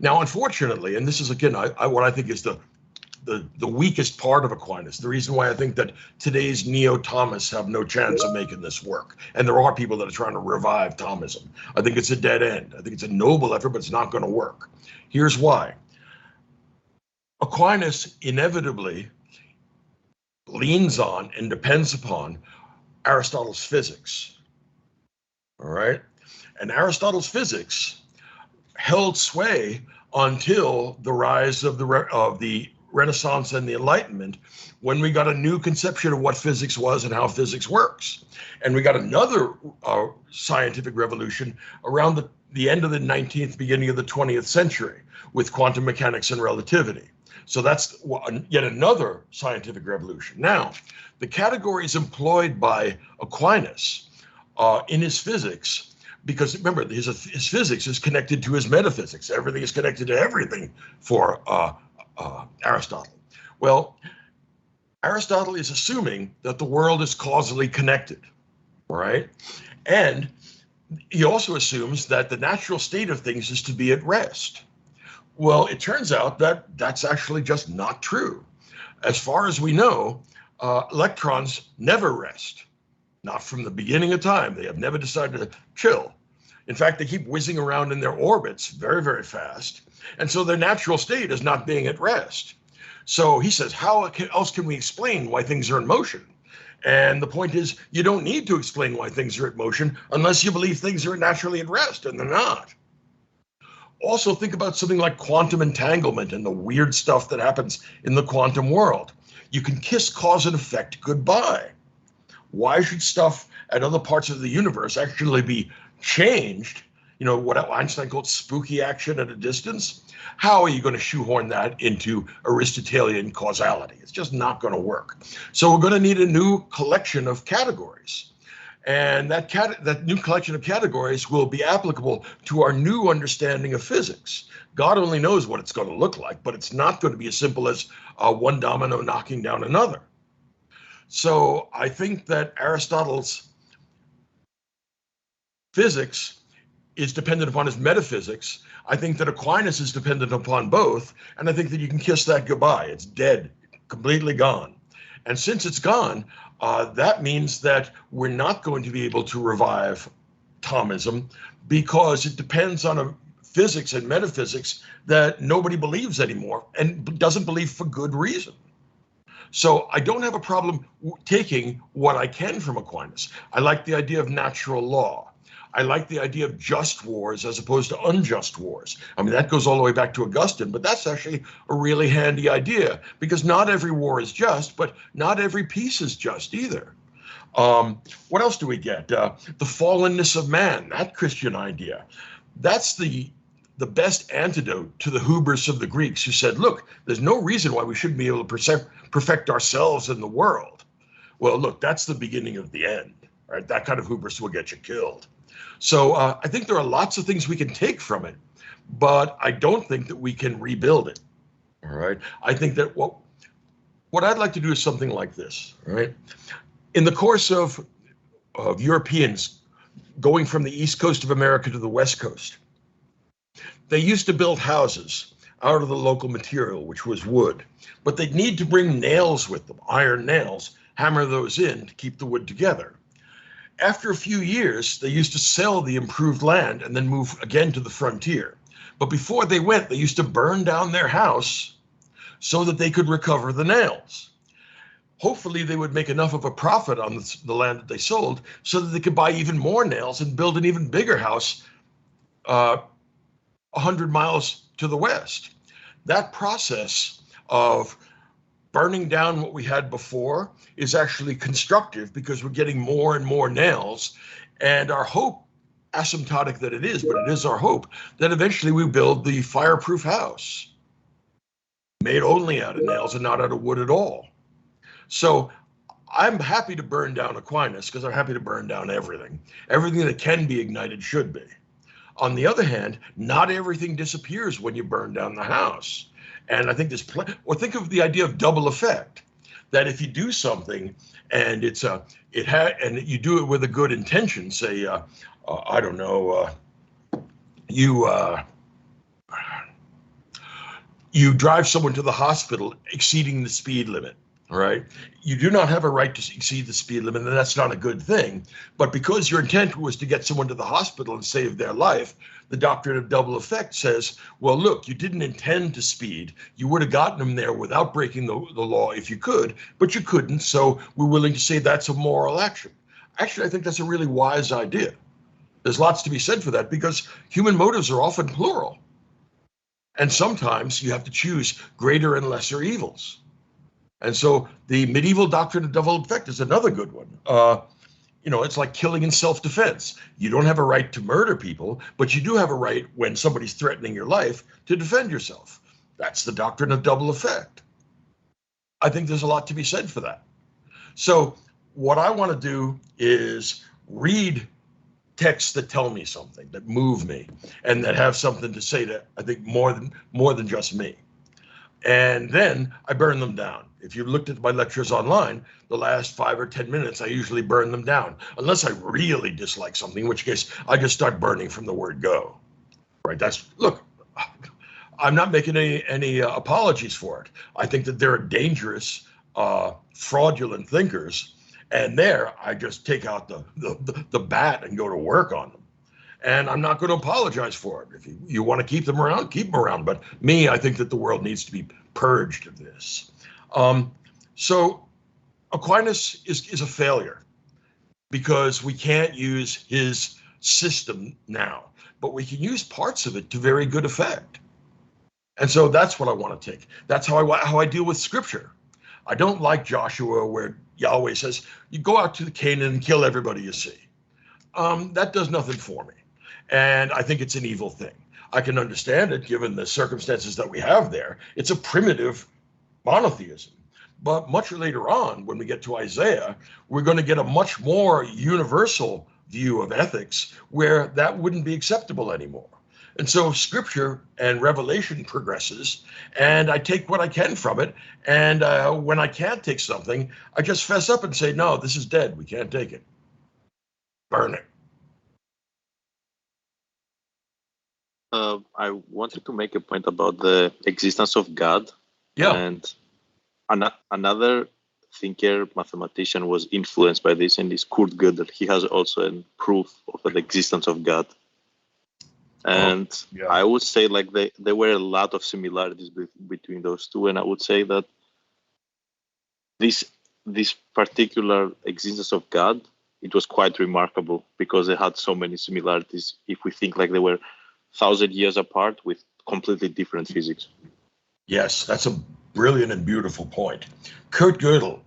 Now, unfortunately, and this is again what I think is the weakest part of Aquinas, the reason why I think that today's neo-Thomists have no chance of making this work. And there are people that are trying to revive Thomism. I think it's a dead end. I think it's a noble effort, but it's not going to work. Here's why. Aquinas inevitably leans on and depends upon Aristotle's physics. All right? And Aristotle's physics held sway until the rise of the Renaissance and the Enlightenment, when we got a new conception of what physics was and how physics works. And we got another scientific revolution around the end of the 19th, beginning of the 20th century with quantum mechanics and relativity. So that's yet another scientific revolution. Now, the categories employed by Aquinas in his physics, because remember, his physics is connected to his metaphysics. Everything is connected to everything for Aristotle. Well, Aristotle is assuming that the world is causally connected, right? And he also assumes that the natural state of things is to be at rest. Well, it turns out that that's actually just not true. As far as we know, electrons never rest, not from the beginning of time. They have never decided to chill. In fact, they keep whizzing around in their orbits very, very fast. And so their natural state is not being at rest. So he says, how else can we explain why things are in motion? And the point is, you don't need to explain why things are in motion unless you believe things are naturally at rest, and they're not. Also, think about something like quantum entanglement and the weird stuff that happens in the quantum world. You can kiss cause and effect goodbye. Why should stuff at other parts of the universe actually be changed? You know, what Einstein called spooky action at a distance? How are you going to shoehorn that into Aristotelian causality? It's just not going to work. So we're going to need a new collection of categories. And that new collection of categories will be applicable to our new understanding of physics. God only knows what it's going to look like, but it's not going to be as simple as one domino knocking down another. So I think that Aristotle's physics is dependent upon his metaphysics. I think that Aquinas is dependent upon both, and I think that you can kiss that goodbye. It's dead, completely gone. And since it's gone, that means that we're not going to be able to revive Thomism because it depends on a physics and metaphysics that nobody believes anymore and doesn't believe for good reason. So I don't have a problem taking what I can from Aquinas. I like the idea of natural law. I like the idea of just wars as opposed to unjust wars. I mean, that goes all the way back to Augustine, but that's actually a really handy idea because not every war is just, but not every peace is just either. What else do we get? The fallenness of man, that Christian idea. That's the best antidote to the hubris of the Greeks who said, look, there's no reason why we shouldn't be able to perfect ourselves in the world. Well, look, that's the beginning of the end, right? That kind of hubris will get you killed. So I think there are lots of things we can take from it, but I don't think that we can rebuild it, all right? I think that what I'd like to do is something like this, all right? In the course of Europeans going from the east coast of America to the west coast, they used to build houses out of the local material, which was wood, but they'd need to bring nails with them, iron nails, hammer those in to keep the wood together. After a few years, they used to sell the improved land and then move again to the frontier. But before they went, they used to burn down their house so that they could recover the nails. Hopefully, they would make enough of a profit on the land that they sold so that they could buy even more nails and build an even bigger house 100 miles to the west. That process of burning down what we had before is actually constructive because we're getting more and more nails. And our hope, asymptotic that it is, but it is our hope, that eventually we build the fireproof house made only out of nails and not out of wood at all. So I'm happy to burn down Aquinas because I'm happy to burn down everything. Everything that can be ignited should be. On the other hand, not everything disappears when you burn down the house. And I think or think of the idea of double effect, that if you do something and and you do it with a good intention, say, I don't know, you drive someone to the hospital exceeding the speed limit, all right? You do not have a right to exceed the speed limit, and that's not a good thing. But because your intent was to get someone to the hospital and save their life, the doctrine of double effect says, well, look, you didn't intend to speed. You would have gotten them there without breaking the law if you could, but you couldn't. So we're willing to say that's a moral action. Actually, I think that's a really wise idea. There's lots to be said for that because human motives are often plural. And sometimes you have to choose greater and lesser evils. And so the medieval doctrine of double effect is another good one. It's like killing in self-defense. You don't have a right to murder people, but you do have a right when somebody's threatening your life to defend yourself. That's the doctrine of double effect. I think there's a lot to be said for that. So what I want to do is read texts that tell me something, that move me, and that have something to say to, I think, more than just me. And then I burn them down. If you've looked at my lectures online, the last 5 or 10 minutes, I usually burn them down, unless I really dislike something, in which case I just start burning from the word go. Right? Look, I'm not making any apologies for it. I think that there are dangerous, fraudulent thinkers, and there I just take out the bat and go to work on them. And I'm not going to apologize for it. If you want to keep them around, keep them around. But me, I think that the world needs to be purged of this. So Aquinas is a failure because we can't use his system now, but we can use parts of it to very good effect. And so that's what I want to take. That's how I deal with scripture. I don't like Joshua where Yahweh says, you go out to Canaan and kill everybody you see. That does nothing for me. And I think it's an evil thing. I can understand it given the circumstances that we have there. It's a primitive monotheism. But much later on, when we get to Isaiah, we're going to get a much more universal view of ethics where that wouldn't be acceptable anymore. And so scripture and revelation progresses, and I take what I can from it. And when I can't take something, I just fess up and say, no, this is dead. We can't take it. Burn it. I wanted to make a point about the existence of God. Yeah. And another thinker, mathematician, was influenced by this, and is Kurt Gödel. He has also a proof of the existence of God. And yeah. I would say like there were a lot of similarities between those two, and I would say that this particular existence of God, it was quite remarkable because they had so many similarities. If we think like they were 1,000 years apart with completely different physics. Yes, that's a brilliant and beautiful point. Kurt Gödel,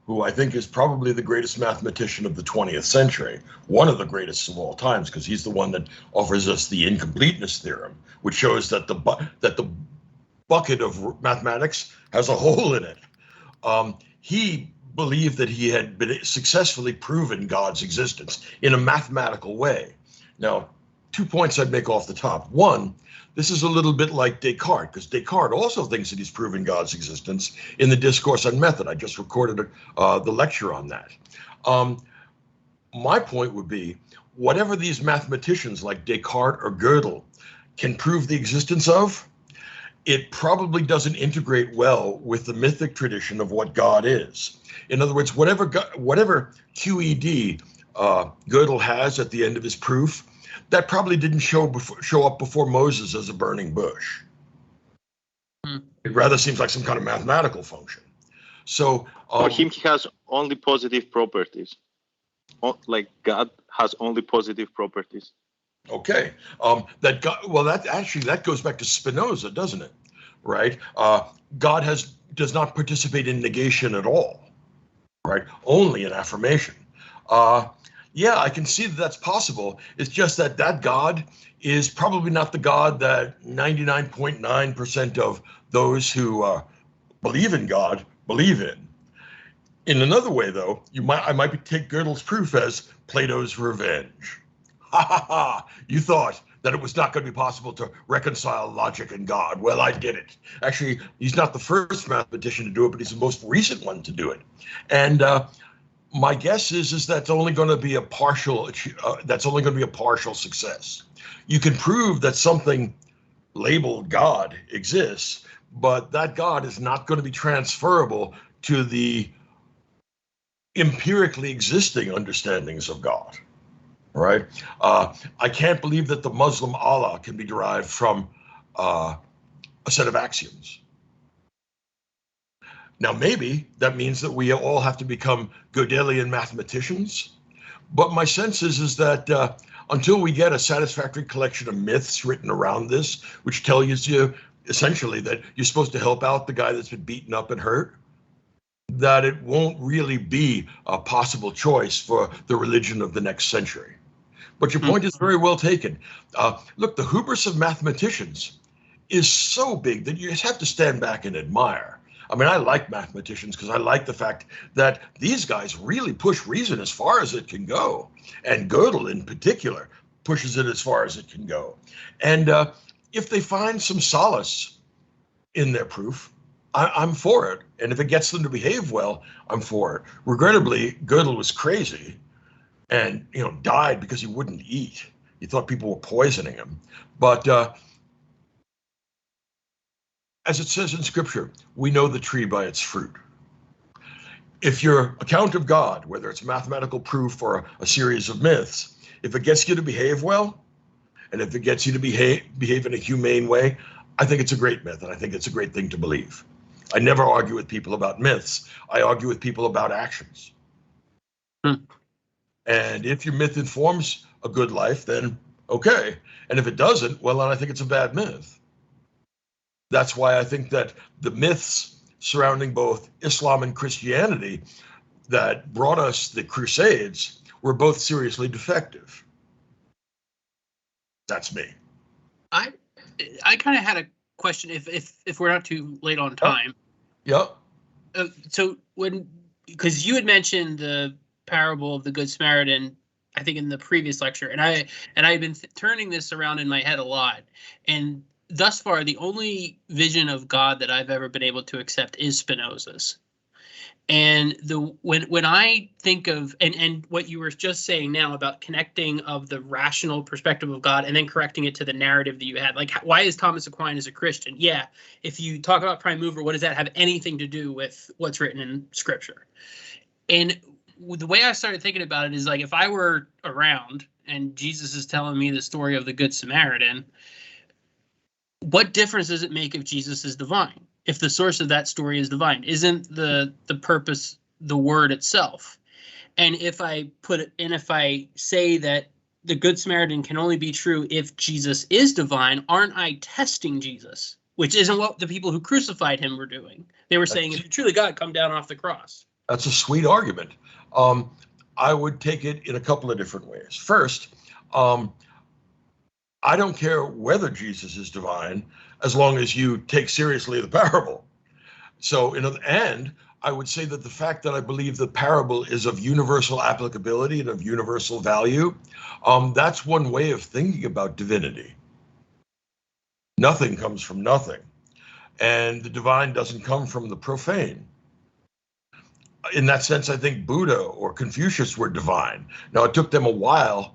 who I think is probably the greatest mathematician of the 20th century, one of the greatest of all times, because he's the one that offers us the incompleteness theorem, which shows that the bucket of mathematics has a hole in it. He believed that he had been successfully proven God's existence in a mathematical way. Now, 2 points I'd make off the top. One, this is a little bit like Descartes, because Descartes also thinks that he's proven God's existence in the Discourse on Method. I just recorded the lecture on that. My point would be, whatever these mathematicians like Descartes or Gödel can prove the existence of, it probably doesn't integrate well with the mythic tradition of what God is. In other words, whatever QED Gödel has at the end of his proof, that probably didn't show up before Moses as a burning bush. It rather seems like some kind of mathematical function. So for him, he has only positive properties. Like God has only positive properties. Okay, that goes back to Spinoza, doesn't it? Right? God does not participate in negation at all, right? Only in affirmation. Yeah, I can see that that's possible. It's just that God is probably not the God that 99.9% of those who believe in God believe in. In another way, though, I might take Gödel's proof as Plato's revenge. Ha ha ha! You thought that it was not going to be possible to reconcile logic and God. Well, I did it. Actually, he's not the first mathematician to do it, but he's the most recent one to do it. And my guess is that's only going to be a partial. That's only going to be a partial success. You can prove that something labeled God exists, but that God is not going to be transferable to the empirically existing understandings of God. Right? I can't believe that the Muslim Allah can be derived from a set of axioms. Now, maybe that means that we all have to become Gödelian mathematicians, but my sense is that until we get a satisfactory collection of myths written around this, which tell you essentially that you're supposed to help out the guy that's been beaten up and hurt, that it won't really be a possible choice for the religion of the next century. But your point is very well taken. Look, the hubris of mathematicians is so big that you just have to stand back and admire. I mean, I like mathematicians because I like the fact that these guys really push reason as far as it can go. And Gödel in particular pushes it as far as it can go. And if they find some solace in their proof, I'm for it. And if it gets them to behave well, I'm for it. Regrettably, Gödel was crazy and died because he wouldn't eat. He thought people were poisoning him. But as it says in Scripture, we know the tree by its fruit. If your account of God, whether it's mathematical proof or a series of myths, if it gets you to behave well, and if it gets you to behave in a humane way, I think it's a great myth, and I think it's a great thing to believe. I never argue with people about myths. I argue with people about actions. And if your myth informs a good life, then okay. And if it doesn't, well, then I think it's a bad myth. That's why I think that the myths surrounding both Islam and Christianity that brought us the Crusades were both seriously defective. That's me. I kind of had a question, if we're not too late on time. Yeah. So because you had mentioned the parable of the Good Samaritan, I think in the previous lecture, and I've been turning this around in my head a lot, and thus far the only vision of God that I've ever been able to accept is Spinoza's. And when I think of and what you were just saying now about connecting of the rational perspective of God and then correcting it to the narrative that you had, like why is Thomas Aquinas a Christian? Yeah, if you talk about prime mover, what does that have anything to do with what's written in Scripture? And the way I started thinking about it is like if I were around and Jesus is telling me the story of the Good Samaritan, what difference does it make if Jesus is divine? If the source of that story is divine, isn't the purpose the word itself? And if I say that the Good Samaritan can only be true if Jesus is divine, aren't I testing Jesus? Which isn't what the people who crucified him were doing. They were saying, if you're truly God, come down off the cross. That's a sweet argument. I would take it in a couple of different ways. First, I don't care whether Jesus is divine as long as you take seriously the parable. So, and I would say that the fact that I believe the parable is of universal applicability and of universal value, that's one way of thinking about divinity. Nothing comes from nothing, and the divine doesn't come from the profane. In that sense, I think Buddha or Confucius were divine. Now, it took them a while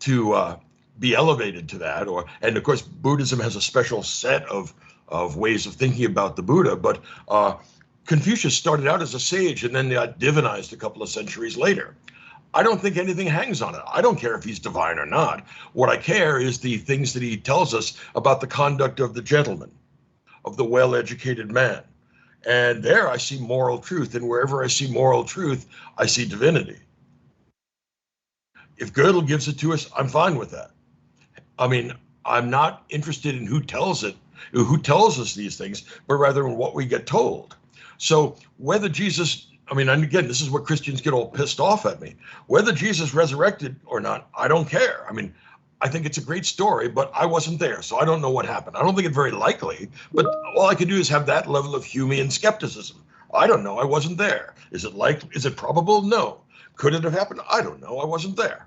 to be elevated to that, and of course, Buddhism has a special set of ways of thinking about the Buddha, but Confucius started out as a sage and then got divinized a couple of centuries later. I don't think anything hangs on it. I don't care if he's divine or not. What I care is the things that he tells us about the conduct of the gentleman, of the well-educated man. And there I see moral truth, and wherever I see moral truth, I see divinity. If Gödel gives it to us, I'm fine with that. I mean, I'm not interested in who tells us these things, but rather in what we get told. So whether Jesus, and again, this is where Christians get all pissed off at me. Whether Jesus resurrected or not, I don't care. I think it's a great story, but I wasn't there, so I don't know what happened. I don't think it's very likely, but all I can do is have that level of Humean skepticism. I don't know, I wasn't there. Is it probable? No. Could it have happened? I don't know, I wasn't there.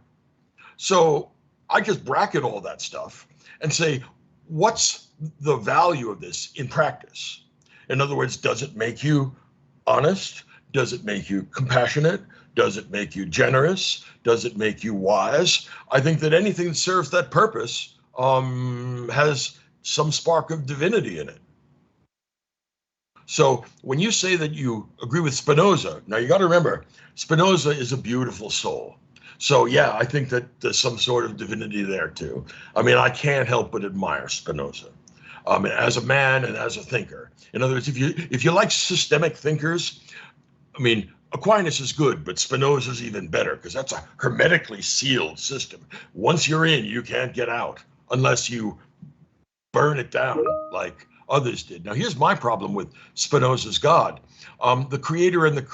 So I just bracket all that stuff and say, what's the value of this in practice? In other words, does it make you honest? Does it make you compassionate? Does it make you generous? Does it make you wise? I think that anything that serves that purpose has some spark of divinity in it. So when you say that you agree with Spinoza, now you got to remember, Spinoza is a beautiful soul. So yeah, I think that there's some sort of divinity there too. I can't help but admire Spinoza as a man and as a thinker. In other words, if you like systemic thinkers, Aquinas is good, but Spinoza is even better because that's a hermetically sealed system. Once you're in, you can't get out unless you burn it down like others did. Now, here's my problem with Spinoza's God. The creator and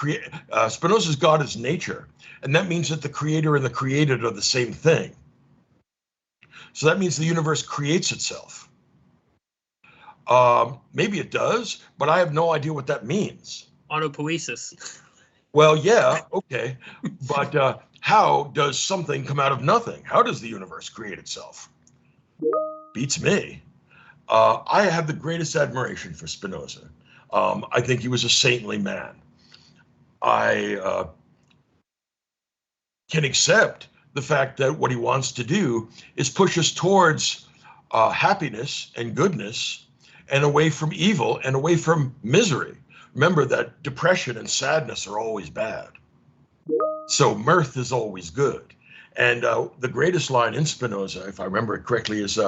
Spinoza's God is nature, and that means that the creator and the created are the same thing. So that means the universe creates itself. Maybe it does, but I have no idea what that means. Autopoiesis. Well, yeah, okay. But how does something come out of nothing? How does the universe create itself? Beats me. I have the greatest admiration for Spinoza. I think he was a saintly man. I can accept the fact that what he wants to do is push us towards happiness and goodness and away from evil and away from misery. Remember that depression and sadness are always bad. So mirth is always good. And the greatest line in Spinoza, if I remember it correctly, is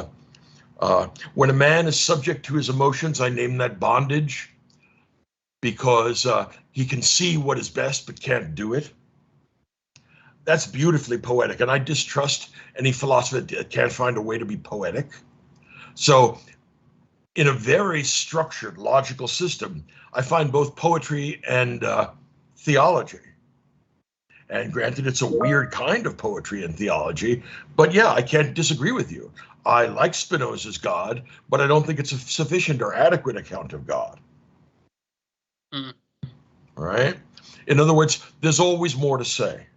when a man is subject to his emotions, I name that bondage because he can see what is best but can't do it. That's beautifully poetic. And I distrust any philosopher that can't find a way to be poetic. So in a very structured, logical system, I find both poetry and theology. And granted, it's a weird kind of poetry and theology, but yeah, I can't disagree with you. I like Spinoza's God, but I don't think it's a sufficient or adequate account of God. Mm. All right? In other words, there's always more to say.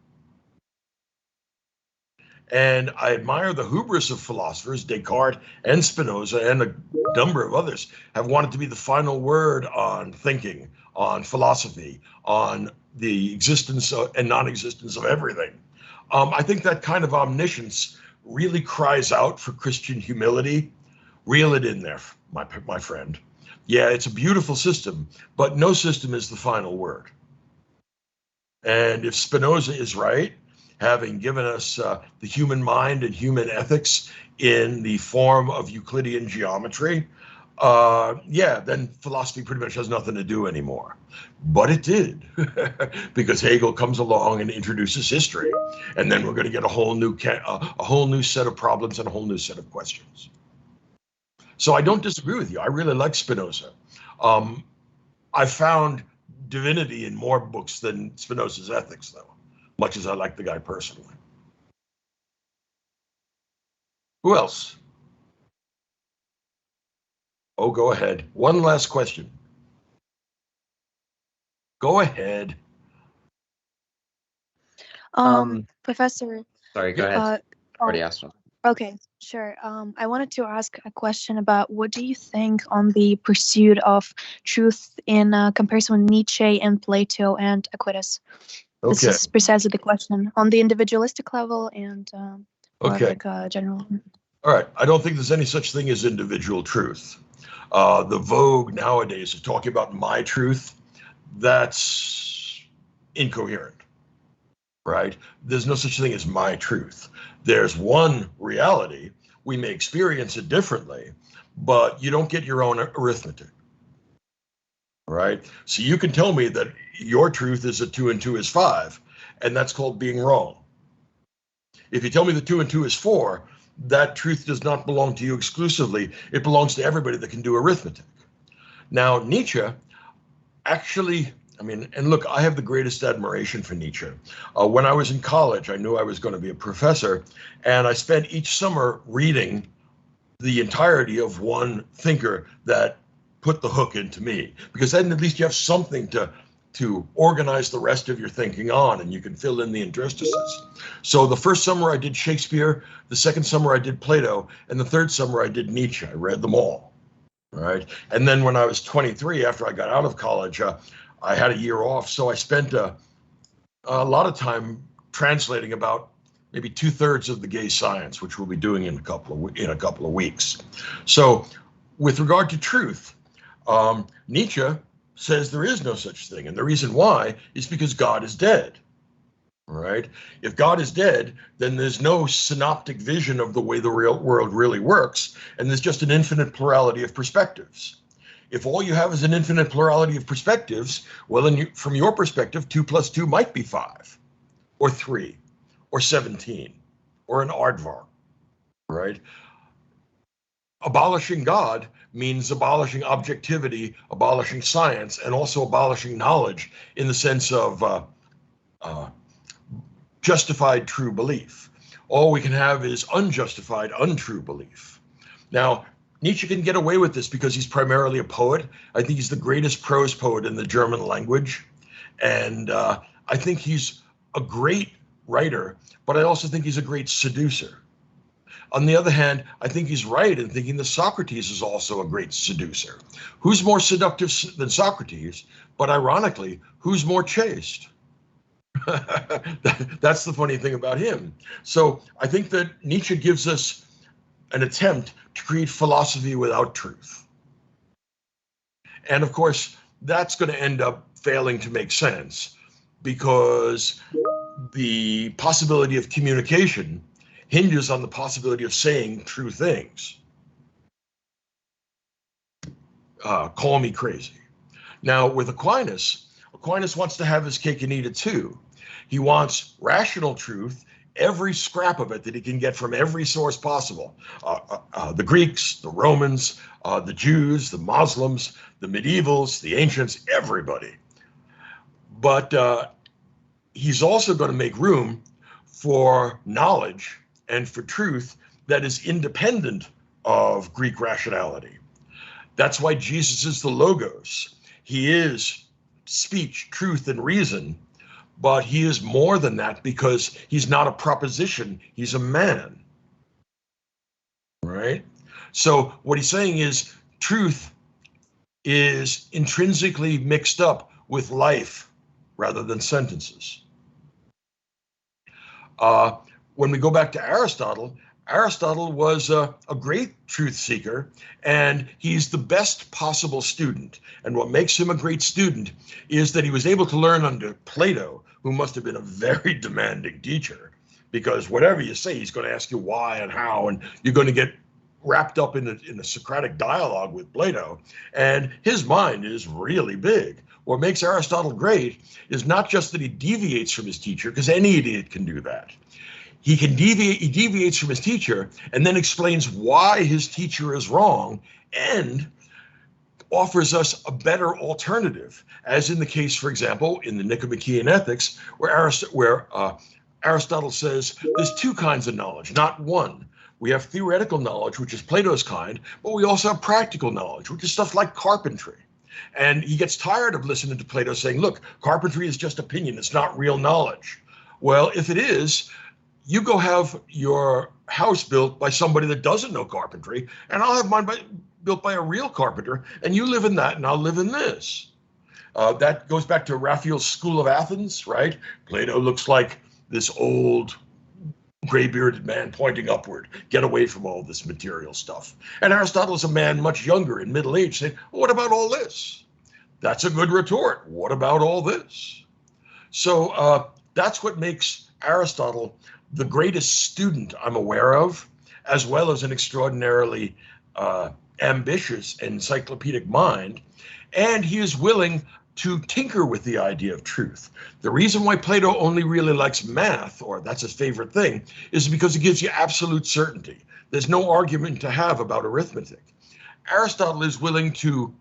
And I admire the hubris of philosophers, Descartes and Spinoza and a number of others have wanted to be the final word on thinking, on philosophy, on the existence and non-existence of everything. I think that kind of omniscience really cries out for Christian humility. Reel it in there, my friend. Yeah, it's a beautiful system, but no system is the final word. And if Spinoza is right, having given us the human mind and human ethics in the form of Euclidean geometry, yeah, then philosophy pretty much has nothing to do anymore. But it did, because Hegel comes along and introduces history, and then we're going to get a whole new set of problems and a whole new set of questions. So I don't disagree with you. I really like Spinoza. I found divinity in more books than Spinoza's ethics, though, much as I like the guy personally. Who else? Oh, go ahead. One last question. Go ahead. Sorry, Professor. go ahead. Already asked one. Okay, sure. I wanted to ask a question about what do you think on the pursuit of truth in comparison with Nietzsche and Plato and Aquinas? Okay. This is precisely the question on the individualistic level and Okay. like general. All right. I don't think there's any such thing as individual truth. The vogue nowadays of talking about my truth, that's incoherent, right? There's no such thing as my truth. There's one reality. We may experience it differently, but you don't get your own arithmetic, right? So you can tell me that your truth is that 2 and 2 is 5, and that's called being wrong. If you tell me that 2 and 2 is 4, that truth does not belong to you exclusively. It belongs to everybody that can do arithmetic. Now, Nietzsche actually, I mean, and look, I have the greatest admiration for Nietzsche. When I was in college, I knew I was going to be a professor, and I spent each summer reading the entirety of one thinker that put the hook into me, because then at least you have something to organize the rest of your thinking on, and you can fill in the interstices. So the first summer I did Shakespeare, the second summer I did Plato, and the third summer I did Nietzsche. I read them all, right? And then when I was 23, after I got out of college, I had a year off, so I spent a lot of time translating about maybe 2/3 of the gay science, which we'll be doing in a couple of weeks. So with regard to truth, Nietzsche says there is no such thing. And the reason why is because God is dead, right? If God is dead, then there's no synoptic vision of the way the real world really works. And there's just an infinite plurality of perspectives. If all you have is an infinite plurality of perspectives, well, then from your perspective, 2 + 2 might be 5 or 3 or 17 or an aardvark, right? Abolishing God means abolishing objectivity, abolishing science, and also abolishing knowledge in the sense of justified true belief. All we can have is unjustified, untrue belief. Now, Nietzsche can get away with this because he's primarily a poet. I think he's the greatest prose poet in the German language. And I think he's a great writer, but I also think he's a great seducer. On the other hand, I think he's right in thinking that Socrates is also a great seducer. Who's more seductive than Socrates? But ironically, who's more chaste? That's the funny thing about him. So I think that Nietzsche gives us an attempt to create philosophy without truth. And of course, that's going to end up failing to make sense because the possibility of communication hinges on the possibility of saying true things. Call me crazy. Now, with Aquinas wants to have his cake and eat it too. He wants rational truth, every scrap of it that he can get from every source possible. The Greeks, the Romans, the Jews, the Muslims, the medievals, the ancients, everybody. But he's also going to make room for knowledge and for truth that is independent of Greek rationality. That's why Jesus is the Logos. He is speech, truth, and reason, but he is more than that because he's not a proposition, he's a man, right? So what he's saying is truth is intrinsically mixed up with life rather than sentences. When we go back to Aristotle, Aristotle was a great truth seeker, and he's the best possible student. And what makes him a great student is that he was able to learn under Plato, who must have been a very demanding teacher, because whatever you say, he's going to ask you why and how, and you're going to get wrapped up in a Socratic dialogue with Plato. And his mind is really big. What makes Aristotle great is not just that he deviates from his teacher, because any idiot can do that. He deviates from his teacher and then explains why his teacher is wrong and offers us a better alternative, as in the case, for example, in the Nicomachean Ethics, where Aristotle says there's two kinds of knowledge, not one. We have theoretical knowledge, which is Plato's kind, but we also have practical knowledge, which is stuff like carpentry. And he gets tired of listening to Plato saying, look, carpentry is just opinion, it's not real knowledge. Well, if it is, you go have your house built by somebody that doesn't know carpentry, and I'll have mine built by a real carpenter, and you live in that, and I'll live in this. That goes back to Raphael's School of Athens, right? Plato looks like this old gray-bearded man pointing upward. Get away from all this material stuff. And Aristotle is a man much younger, in middle age, saying, well, what about all this? That's a good retort. What about all this? So that's what makes Aristotle the greatest student I'm aware of, as well as an extraordinarily ambitious encyclopedic mind. And he is willing to tinker with the idea of truth. The reason why Plato only really likes math, or that's his favorite thing, is because it gives you absolute certainty. There's no argument to have about arithmetic. Aristotle is willing to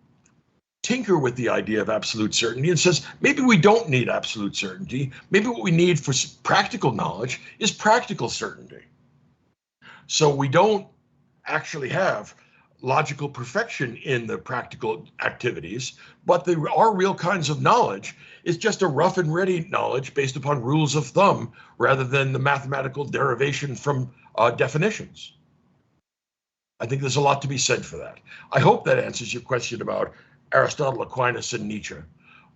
tinker with the idea of absolute certainty and says, maybe we don't need absolute certainty. Maybe what we need for practical knowledge is practical certainty. So we don't actually have logical perfection in the practical activities, but there are real kinds of knowledge. It's just a rough and ready knowledge based upon rules of thumb rather than the mathematical derivation from definitions. I think there's a lot to be said for that. I hope that answers your question about Aristotle, Aquinas, and Nietzsche.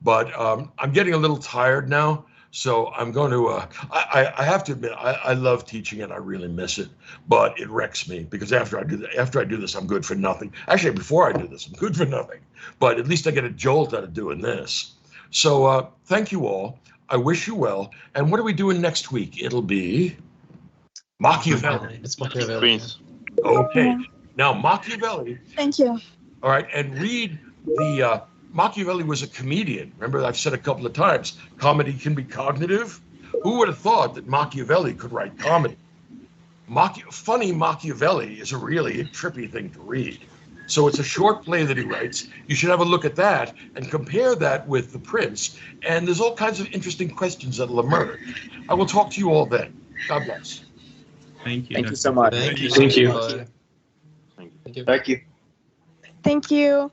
But I'm getting a little tired now, so I'm going to, I have to admit, I love teaching and I really miss it, but it wrecks me because after I do this, I'm good for nothing. Actually, before I do this, I'm good for nothing, but at least I get a jolt out of doing this. So thank you all. I wish you well. And what are we doing next week? It'll be Machiavelli. It's Machiavelli. Okay. Now, Machiavelli. Thank you. All right, and read the Machiavelli was a comedian. Remember, I've said a couple of times, comedy can be cognitive. Who would have thought that Machiavelli could write comedy? Funny Machiavelli is a really trippy thing to read. So it's a short play that he writes. You should have a look at that and compare that with The Prince. And there's all kinds of interesting questions that'll emerge. I will talk to you all then. God bless. Thank you. Thank you so much. Thank you. Thank you. Thank you. Thank you.